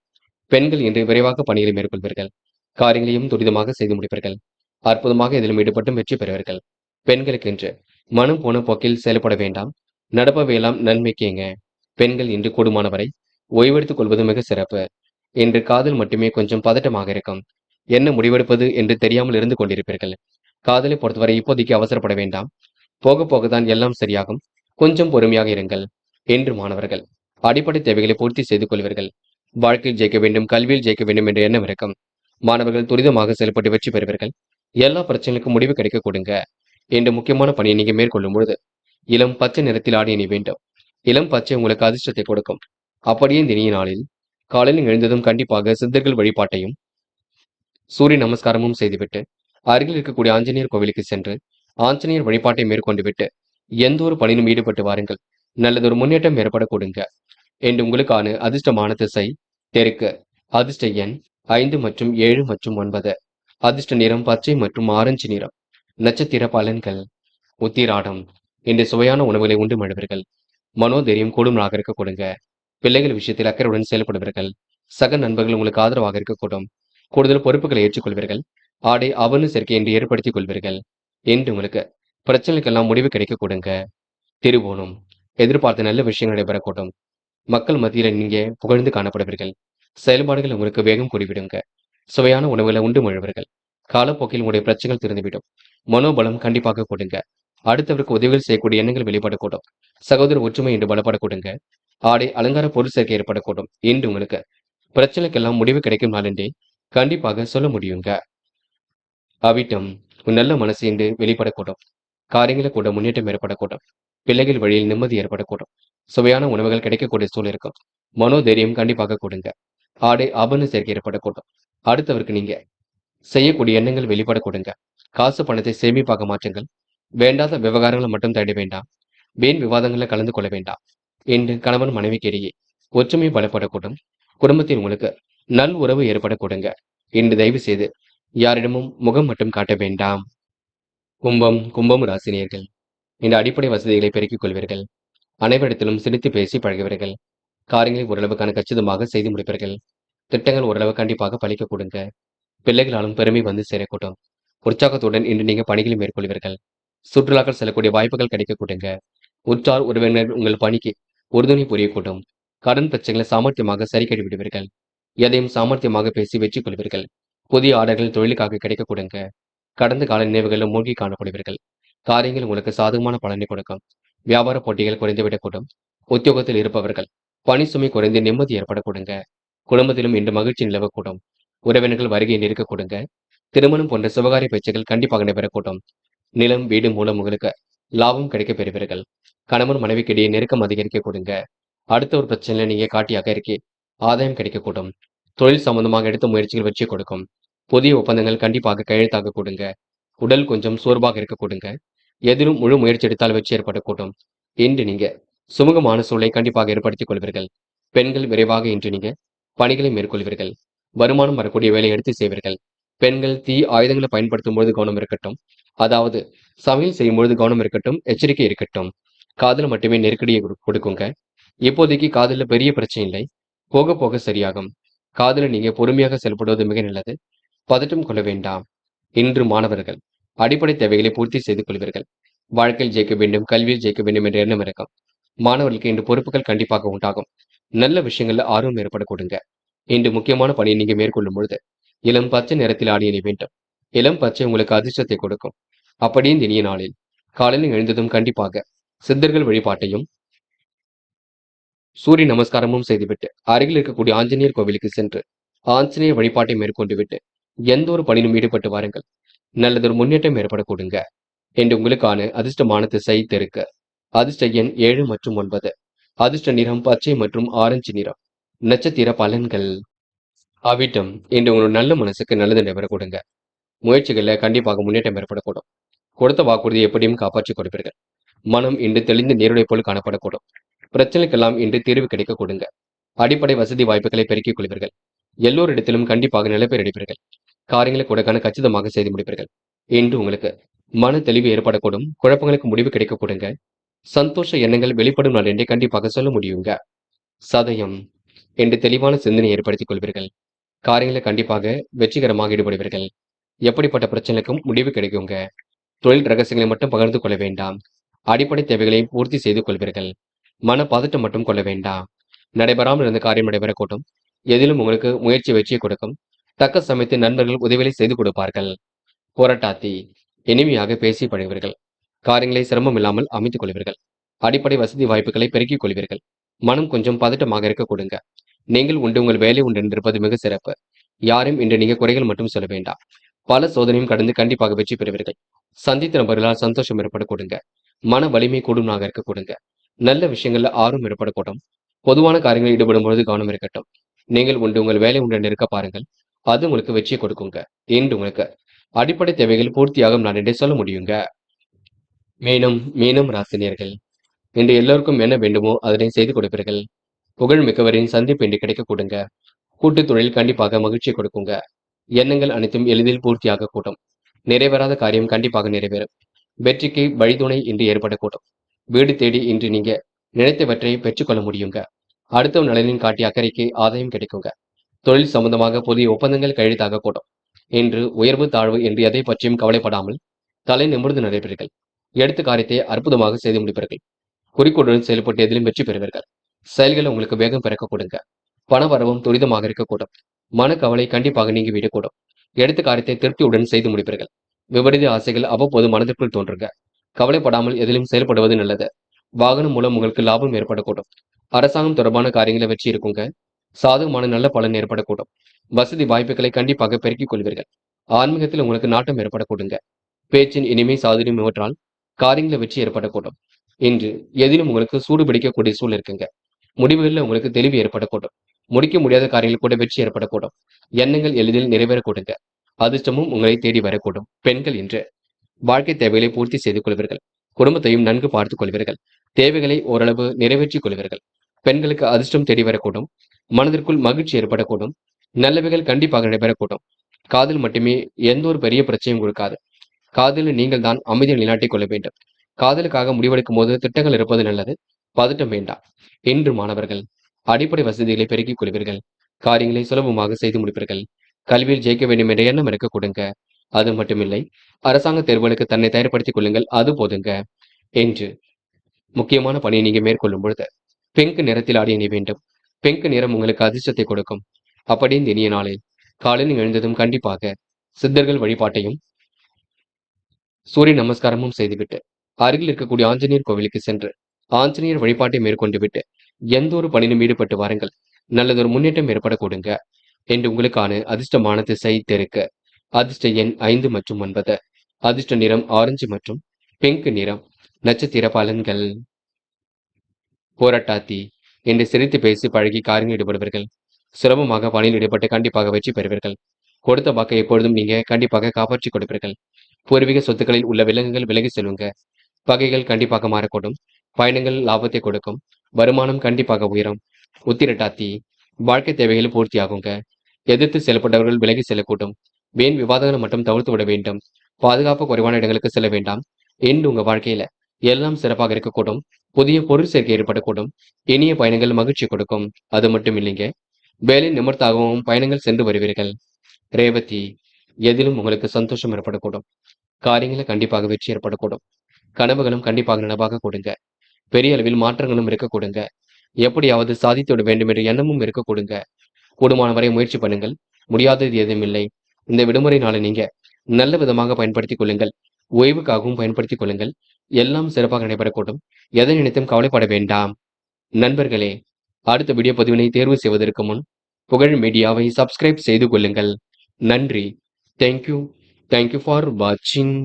பெண்கள் இன்று விரைவாக பணிகளை மேற்கொள்வீர்கள். காரியங்களையும் துரிதமாக செய்து முடிப்பீர்கள். அற்புதமாக இதிலும் ஈடுபட்டும் வெற்றி பெறுவீர்கள். பெண்களுக்கு இன்று மனம் போன போக்கில் செயல்பட வேண்டாம். நடப்பவையெல்லாம் நன்மைக்கேங்க. பெண்கள் இன்று கூடுமானவரை ஓய்வெடுத்துக் கொள்வது மிக சிறப்பு. இன்று காதல் மட்டுமே கொஞ்சம் பதட்டமாக இருக்கும். என்ன முடிவெடுப்பது என்று தெரியாமல் இருந்து கொண்டிருப்பீர்கள். காதலை பொறுத்தவரை இப்போதைக்கு அவசரப்பட வேண்டாம். போக போகத்தான் எல்லாம் சரியாகும். கொஞ்சம் பொறுமையாக இருங்கள். என்று மாணவர்கள் அடிப்படை தேவைகளை பூர்த்தி செய்து கொள்வீர்கள். வாழ்க்கையில் ஜெயிக்க வேண்டும், கல்வியில் ஜெயிக்க வேண்டும் என்ற எண்ணம் இருக்கும். மாணவர்கள் துரிதமாக செயல்பட்டு வெற்றி பெறுவீர்கள். எல்லா பிரச்சனைகளுக்கும் முடிவு கிடைக்க கொடுங்க. என்று முக்கியமான பணியை நீங்க மேற்கொள்ளும் பொழுது இளம் பச்சை நிறத்தில் ஆடி அணி வேண்டும். இளம் பச்சை உங்களுக்கு அதிர்ஷ்டத்தை கொடுக்கும். அப்படியே இந்த இனிய நாளில் காலையில் எழுந்ததும் கண்டிப்பாக சித்தர்கள் வழிபாட்டையும் சூரிய நமஸ்காரமும் செய்துவிட்டு அருகில் இருக்கக்கூடிய ஆஞ்சநேயர் கோவிலுக்கு சென்று ஆஞ்சநேயர் வழிபாட்டை மேற்கொண்டு விட்டு எந்த ஒரு பணியிலும் ஈடுபட்டு வாருங்கள். நல்லதொரு முன்னேற்றம் ஏற்பட கொடுங்க. என்று உங்களுக்கான அதிர்ஷ்டமான திசை தெற்கு. அதிர்ஷ்ட எண் 5 மற்றும் 7 மற்றும் 9. அதிர்ஷ்ட நிறம் பச்சை மற்றும் ஆரஞ்சு நிறம். நட்சத்திர பலன்கள். உத்திராடம். இன்று சுவையான உணவுகளை உண்டு மழுவீர்கள். மனோதைரியம் கூடுதலாக இருக்க கொடுங்க. பிள்ளைகள் விஷயத்தில் அக்கறையுடன் செயல்படுவீர்கள். சக நண்பர்கள் உங்களுக்கு ஆதரவாக இருக்கக்கூடும். கூடுதல் பொறுப்புகளை ஏற்றுக்கொள்வீர்கள். ஆடை ஆபரண சேர்க்கை என்று ஏற்படுத்திக் கொள்வீர்கள். என்று உங்களுக்கு பிரச்சனைக்கெல்லாம் முடிவு கிடைக்க கொடுங்க. திருவோணம். எதிர்பார்த்த நல்ல விஷயங்கள் நடைபெறக்கூடும். மக்கள் மத்தியில நீங்க புகழ்ந்து காணப்படுவீர்கள். செயல்பாடுகள் உங்களுக்கு வேகம் கூடிவிடுங்க. சுவையான உணவுகளை உண்டு மழுவீர்கள். காலப்போக்கில் உங்களுடைய பிரச்சனைகள் திருந்துவிடும். மனோபலம் கண்டிப்பாக கொடுங்க. அடுத்தவருக்கு உதவிகள் செய்யக்கூடிய எண்ணங்கள் வெளிப்படக்கூடும். சகோதர ஒற்றுமை என்று பலப்படக்கூடுங்க. ஆடை அலங்கார பொருள் சேர்க்கை ஏற்படக்கூடும். என்று உங்களுக்கு பிரச்சனைக்கெல்லாம் முடிவு கிடைக்கும் நாள் என்றே கண்டிப்பாக சொல்ல முடியுங்க. அவிட்டம். உன் நல்ல மனசு என்று வெளிப்படக்கூடும். காரியங்களை கூட முன்னேற்றம் ஏற்படக்கூடும். பிள்ளைகள் வழியில் நிம்மதி ஏற்படக்கூடும். சுவையான உணவுகள் கிடைக்கக்கூடிய சூழல் இருக்கும். மனோதைரியம் கண்டிப்பாக கொடுங்க. ஆடை ஆபரண சேர்க்கை ஏற்படக்கூடும். அடுத்தவருக்கு நீங்க செய்யக்கூடிய எண்ணங்கள் வெளிப்பட கொடுங்க. காசு பணத்தை சேமிப்பாக மாற்றுங்கள். வேண்டாத விவகாரங்களை மட்டும் தேட வேண்டாம். வீண் விவாதங்களில் கலந்து கொள்ள வேண்டாம். என்று கணவன் மனைவிக்கு இடையே ஒற்றுமை பலப்படக்கூடும். குடும்பத்தில் உங்களுக்கு நல் உறவு ஏற்பட கொடுங்க. இன்று தயவு செய்து யாரிடமும் முகம் மட்டும் காட்ட வேண்டாம். கும்பம் ராசினியர்கள். இந்த அடிப்படை வசதிகளை பெருக்கிக் கொள்வீர்கள். அனைவரிடத்திலும் சிரித்து பேசி பழகுவீர்கள். காரியங்களை ஓரளவுக்கான கச்சிதமாக செய்து முடிப்பீர்கள். திட்டங்கள் ஓரளவு கண்டிப்பாக பலிக்க கொடுங்க. பிள்ளைகளாலும் பெருமை வந்து சேரக்கூடும். உற்சாகத்துடன் இன்று நீங்க பணிகளை மேற்கொள்வீர்கள். சுற்றுலாக்கள் செல்லக்கூடிய வாய்ப்புகள் கிடைக்க கொடுங்க. உற்றார் உறவினர் உங்கள் பணிக்கு உறுதுணை புரியக்கூடும். கடன் பிரச்சனைகளை சாமர்த்தியமாக சரி கட்டி விடுவீர்கள். எதையும் சாமர்த்தியமாக பேசி வெற்றி கொள்வீர்கள். புதிய ஆர்டர்கள் தொழிலுக்காக கிடைக்க கொடுங்க. கடந்த கால நினைவுகளில் மூழ்கி காணப்படுவீர்கள். காரியங்கள் உங்களுக்கு சாதகமான பலனை கொடுக்கும். வியாபார போட்டிகள் குறைந்துவிடக்கூடும். உத்தியோகத்தில் இருப்பவர்கள் பணி சுமை குறைந்து நிம்மதி ஏற்பட கொடுங்க. குடும்பத்திலும் இன்று மகிழ்ச்சி நிலவக்கூடும். உறவினர்கள் வருகை நிற்க கொடுங்க. திருமணம் போன்ற சுபகாரிய பேச்சுகள் கண்டிப்பாக நடைபெறக்கூடும். நிலம் வீடு மூலம் உங்களுக்கு லாபம் கிடைக்க பெறுவீர்கள். கணவன் மனைவிக்கு இடையே நெருக்கம் அதிகரிக்க கொடுங்க. அடுத்த ஒரு பிரச்சனையில நீங்க காட்டியாக இருக்கி ஆதாயம் கிடைக்கக்கூடும். தொழில் சம்பந்தமாக எடுத்த முயற்சிகள் வெற்றி கொடுக்கும். புதிய ஒப்பந்தங்கள் கண்டிப்பாக கையெழுத்தாக கொடுங்க. உடல் கொஞ்சம் சோர்வாக இருக்க கொடுங்க. எதிலும் முழு முயற்சி எடுத்தால் வெற்றி ஏற்படக்கூடும். இன்று நீங்க சுமூகமான சூழலை கண்டிப்பாக ஏற்படுத்திக் கொள்வீர்கள். பெண்கள் விரைவாக இன்று நீங்க பணிகளை மேற்கொள்வீர்கள். வருமானம் வரக்கூடிய வேலையை எடுத்து செய்வீர்கள். பெண்கள் தீ ஆயுதங்களை பயன்படுத்தும் பொழுது கவனம் இருக்கட்டும். அதாவது சமையல் செய்யும் பொழுது கவனம் இருக்கட்டும். எச்சரிக்கை இருக்கட்டும். காதல மட்டுமே நெருக்கடியை கொடுக்குங்க. இப்போதைக்கு காதல பெரிய பிரச்சனை இல்லை. போக போக சரியாகும். காதல நீங்க பொறுமையாக செயல்படுவது மிக நல்லது. பதட்டம் கொள்ள வேண்டாம். இன்று மாணவர்கள் அடிப்படை தேவைகளை பூர்த்தி செய்து கொள்வீர்கள். வாழ்க்கையில் ஜெயிக்க வேண்டும், கல்வியில் ஜெயிக்க வேண்டும் என்ற எண்ணம் இருக்கும். மாணவர்களுக்கு இன்று பொறுப்புகள் கண்டிப்பாக உண்டாகும். நல்ல விஷயங்கள்ல ஆர்வம் ஏற்பட கொடுங்க. இன்று முக்கியமான பணியை நீங்க மேற்கொள்ளும் பொழுது இளம் பச்சை நிறத்தில் ஆடி அணி வேண்டும். இளம் பச்சை உங்களுக்கு அதிர்ஷ்டத்தை கொடுக்கும். அப்படியே இந்த இனிய நாளில் காலையில் எழுந்ததும் கண்டிப்பாக சித்தர்கள் வழிபாட்டையும் சூரிய நமஸ்காரமும் செய்துவிட்டு அருகில் இருக்கக்கூடிய ஆஞ்சநேயர் கோவிலுக்கு சென்று ஆஞ்சநேயர் வழிபாட்டை மேற்கொண்டு விட்டு எந்த ஒரு பணியிலும் ஈடுபட்டு வாருங்கள். நல்லதொரு முன்னேற்றம் ஏற்பட கொடுங்க. என்று உங்களுக்கான அதிர்ஷ்டமான திசை தெற்கு. அதிர்ஷ்ட எண் 7 மற்றும் 9. அதிர்ஷ்ட நிறம் பச்சை மற்றும் ஆரஞ்சு நிறம். நட்சத்திர பலன்கள். அவிட்டம். இன்று உங்களோட நல்ல மனசுக்கு நல்லது நடைபெற கொடுங்க. முயற்சிகள்ல கண்டிப்பாக முன்னேற்றம் ஏற்படக்கூடும். கொடுத்த வாக்குறுதியை எப்படியும் காப்பாற்றிக் கொடுப்பீர்கள். மனம் இன்று தெளிந்த நீருடை போல் காணப்படக்கூடும். பிரச்சனைக்கெல்லாம் இன்று தீர்வு கிடைக்க கொடுங்க. அடிப்படை வசதி வாய்ப்புகளை பெருக்கிக் கொள்வீர்கள். எல்லோரிடத்திலும் கண்டிப்பாக நிலைப்பெற எடுப்பீர்கள். காரியங்களை கூட கச்சிதமாக செய்து முடிப்பீர்கள். இன்று உங்களுக்கு மன தெளிவு ஏற்படக்கூடும். குழப்பங்களுக்கு முடிவு கிடைக்க கொடுங்க. சந்தோஷ எண்ணங்கள் வெளிப்படும் நாள் என்றே கண்டிப்பாக சொல்ல முடியுங்க. சதயம். என்று தெளிவான சிந்தனை ஏற்படுத்திக் கொள்வீர்கள். காரியங்களை கண்டிப்பாக வெற்றிகரமாக ஈடுபடுவீர்கள். எப்படிப்பட்ட பிரச்சனைக்கும் முடிவு கிடைக்குங்க. தொழில் ரகசியங்களை மட்டும் பகிர்ந்து கொள்ள வேண்டாம். அடிப்படை தேவைகளை பூர்த்தி செய்து கொள்வீர்கள். மன பதட்டம் மட்டும் கொள்ள வேண்டாம். நடைபெறாமல் இருந்த காரியம் நடைபெறக்கூடும். எதிலும் உங்களுக்கு முயற்சி வெற்றியை கொடுக்கும். தக்க சமயத்தில் நண்பர்கள் உதவிகளை செய்து கொடுப்பார்கள். போராட்டாத்தி. இனிமையாக பேசி பழகுவீர்கள். காரியங்களை சிரமம் இல்லாமல் அமைத்துக் கொள்வீர்கள். அடிப்படை வசதி வாய்ப்புகளை பெருக்கிக் கொள்வீர்கள். மனம் கொஞ்சம் பதட்டமாக இருக்க கொடுங்க. நீங்கள் உண்டு உங்கள் வேலை உண்டு என்றிருப்பது மிக சிறப்பு. யாரும் இன்று நீங்க குறைகள் மட்டும் சொல்ல வேண்டாம். பல சோதனையும் கடந்து கண்டிப்பாக வெற்றி பெறுவீர்கள். சந்தித்த நபர்களால் சந்தோஷம் ஏற்பட கொடுங்க. மன வலிமை கூடுமாக இருக்க கொடுங்க. நல்ல விஷயங்கள்ல ஆர்வம் ஏற்படக்கூடும். பொதுவான காரியங்களில் ஈடுபடும் பொழுது கவனம் இருக்கட்டும். நீங்கள் உண்டு உங்கள் வேலை உண்டு இருக்க பாருங்கள். அது உங்களுக்கு வெற்றியை கொடுக்குங்க. இன்று உங்களுக்கு அடிப்படை தேவைகள் பூர்த்தியாகும் நான் என்றே சொல்ல முடியுங்க. மீனம் மீனம் ராசினியர்கள், இன்று எல்லோருக்கும் என்ன வேண்டுமோ அதனை செய்து கொடுப்பீர்கள். புகழ் மிக்கவரின் சந்திப்பு இன்று கிடைக்க கூடுங்க. கூட்டுத் தொழில் கண்டிப்பாக மகிழ்ச்சி கொடுக்குங்க. எண்ணங்கள் அனைத்தும் எளிதில் பூர்த்தியாக கூடும். நிறைவேறாத காரியம் கண்டிப்பாக நிறைவேறும். வெற்றிக்கு வழித்துணை இன்று ஏற்படக்கூடும். வீடு தேடி இன்று நீங்க நினைத்தவற்றை பெற்றுக்கொள்ள முடியுங்க. அடுத்த நலனின் காட்டிய அக்கறைக்கு ஆதாயம் கிடைக்குங்க. தொழில் சம்பந்தமாக புதிய ஒப்பந்தங்கள் கையெழுத்தாக கூடும். இன்று உயர்வு தாழ்வு என்று எதை பற்றியும் கவலைப்படாமல் தலை நிமிர்ந்து நடைபெறுங்கள். எடுத்த காரியத்தை அற்புதமாக செய்து முடிப்பீர்கள். குறிக்கோளுடன் செயல்பட்டு எதிலும் வெற்றி பெறுவீர்கள். செயல்கள் உங்களுக்கு வேகம் பிறக்க கொடுங்க. பண வரவும் துரிதமாக இருக்கக்கூடும். மனக்கவலை கண்டிப்பாக நீங்கிவிடக்கூடும். எடுத்த காரியத்தை திருப்தியுடன் செய்து முடிப்பீர்கள். விபரீத ஆசைகள் அவ்வப்போது மனதிற்குள் தோன்றுங்க. கவலைப்படாமல் எதிலும் செயல்படுவது நல்லது. வாகனம் மூலம் உங்களுக்கு லாபம் ஏற்படக்கூடும். அரசாங்கம் தொடர்பான காரியங்களை வெற்றி இருக்குங்க. சாதகமான நல்ல பலன் ஏற்படக்கூடும். வசதி வாய்ப்புகளை கண்டிப்பாக பெருக்கிக் கொள்வீர்கள். ஆன்மீகத்தில் உங்களுக்கு நாட்டம் ஏற்படக்கூடுங்க. பேச்சின் இனிமை சாதுரியம் இவற்றால் காரியங்களை வெற்றி ஏற்படக்கூடும். இன்று எதிலும் உங்களுக்கு சூடு பிடிக்கக்கூடிய சூழல் இருக்குங்க. முடிவுகளில் உங்களுக்கு தெளிவு ஏற்படக்கூடும். முடிக்க முடியாத காரியங்கள் கூட வெற்றி ஏற்படக்கூடும். எண்ணங்கள் எளிதில் நிறைவேறக்கூடுங்க. அதிர்ஷ்டமும் உங்களை தேடி வரக்கூடும். பெண்கள் இன்று வாழ்க்கை தேவைகளை பூர்த்தி செய்து கொள்வீர்கள். குடும்பத்தையும் நன்கு பார்த்துக் கொள்வீர்கள். தேவைகளை ஓரளவு நிறைவேற்றிக் கொள்வீர்கள். பெண்களுக்கு அதிர்ஷ்டம் தேடி வரக்கூடும். மனதிற்குள் மகிழ்ச்சி ஏற்படக்கூடும். நல்லவைகள் கண்டிப்பாக நடைபெறக்கூடும். காதல் மட்டுமே எந்த ஒரு பெரிய பிரச்சனையும் கொடுக்காது. காதலில் நீங்கள் தான் அமைதியை நிலைநாட்டிக் கொள்ள வேண்டும். காதலுக்காக முடிவெடுக்கும் போது திட்டங்கள் இருப்பது நல்லது. பதட்டம் வேண்டாம். இன்று மாணவர்கள் அடிப்படை வசதிகளை பெருக்கிக் கொள்வீர்கள். காரியங்களை சுலபமாக செய்து முடிப்பீர்கள். கல்வியில் ஜெயிக்க வேண்டும் என்ற எண்ணம் இருக்க கொடுங்க. அது மட்டுமில்லை, அரசாங்க தேர்வுகளுக்கு தன்னை தயார்படுத்திக் கொள்ளுங்கள். அது போதுங்க. என்று முக்கியமான பணியை நீங்க மேற்கொள்ளும் பொழுது பிங்க் நிறத்தில் ஆடி அணிய வேண்டும். பிங்க் நிறம் உங்களுக்கு அதிர்ஷ்டத்தை கொடுக்கும். அப்படி இந்த இனிய நாளில் காலையில் எழுந்ததும் கண்டிப்பாக சித்தர்கள் வழிபாட்டையும் சூரிய நமஸ்காரமும் செய்துவிட்டு அருகில் இருக்கக்கூடிய ஆஞ்சநேயர் கோவிலுக்கு சென்று ஆஞ்சநேயர் வழிபாட்டை மேற்கொண்டு விட்டு எந்த ஒரு பணியிலும் ஈடுபட்டு வாருங்கள். நல்லதொரு முன்னேற்றம் ஏற்பட கொடுங்க. என்று உங்களுக்கான அதிர்ஷ்டமான திசை தெற்கு. அதிர்ஷ்ட எண் 5 மற்றும் 9. அதிர்ஷ்ட நிறம் ஆரஞ்சு மற்றும் பிங்க் நிறம். நட்சத்திர பலன்கள். போராட்டாத்தி என்று சிரித்து பேசி பழகி காரியங்கள் ஈடுபடுவீர்கள். சுலபமாக பணியில் ஈடுபட்டு கண்டிப்பாக வெற்றி பெறுவீர்கள். கொடுத்த வாக்கை எப்பொழுதும் நீங்க கண்டிப்பாக காப்பாற்றி கொடுப்பீர்கள். பூர்வீக சொத்துக்களில் உள்ள விலங்குகள் விலகி செல்லுங்க. பகைகள் கண்டிப்பாக மாறக்கூடும். பயணங்கள் லாபத்தை கொடுக்கும். வருமானம் கண்டிப்பாக உயரும். உத்திரட்டாத்தி வாழ்க்கை தேவைகள் பூர்த்தியாகுங்க. எதிர்த்து செயல்பட்டவர்கள் விலகி செல்லக்கூடும். வீண் விவாதங்களை மட்டும் தவிர்த்து விட வேண்டும். பாதுகாப்பு குறைவான இடங்களுக்கு செல்ல வேண்டாம். இன்று உங்க வாழ்க்கையில எல்லாம் சிறப்பாக இருக்கக்கூடும். புதிய பொருள் சேர்க்கை ஏற்படக்கூடும். இனிய பயணங்கள் மகிழ்ச்சி கொடுக்கும். அது மட்டும் இல்லைங்க, வேலை நிமிர்த்தாகவும் பயணங்கள் சென்று வருவீர்கள். ரேவதி எதிலும் உங்களுக்கு சந்தோஷம் ஏற்படக்கூடும். காரியங்களை கண்டிப்பாக வெற்றி ஏற்படக்கூடும். கனவுகளும் கண்டிப்பாக நனவாக கொடுங்க. பெரிய அளவில் மாற்றங்களும் இருக்க கொடுங்க. எப்படியாவது சாதித்து விட வேண்டும் என்ற எண்ணமும் இருக்க கொடுங்க. கூடுமான வரை முயற்சி பண்ணுங்கள். முடியாதது எதுவும் இல்லை. இந்த விடுமுறை நாளை நீங்க நல்ல விதமாக பயன்படுத்திக் கொள்ளுங்கள். ஓய்வுக்காகவும் பயன்படுத்திக் கொள்ளுங்கள். எல்லாம் சிறப்பாக நடைபெறக்கூடும். எதை நினைத்தும் கவலைப்பட வேண்டாம். நண்பர்களே, அடுத்த வீடியோ பதிவினை தேர்வு செய்வதற்கு முன் புகழ் மீடியாவை சப்ஸ்கிரைப் செய்து கொள்ளுங்கள். நன்றி. தேங்க்யூ ஃபார் வாட்சிங்.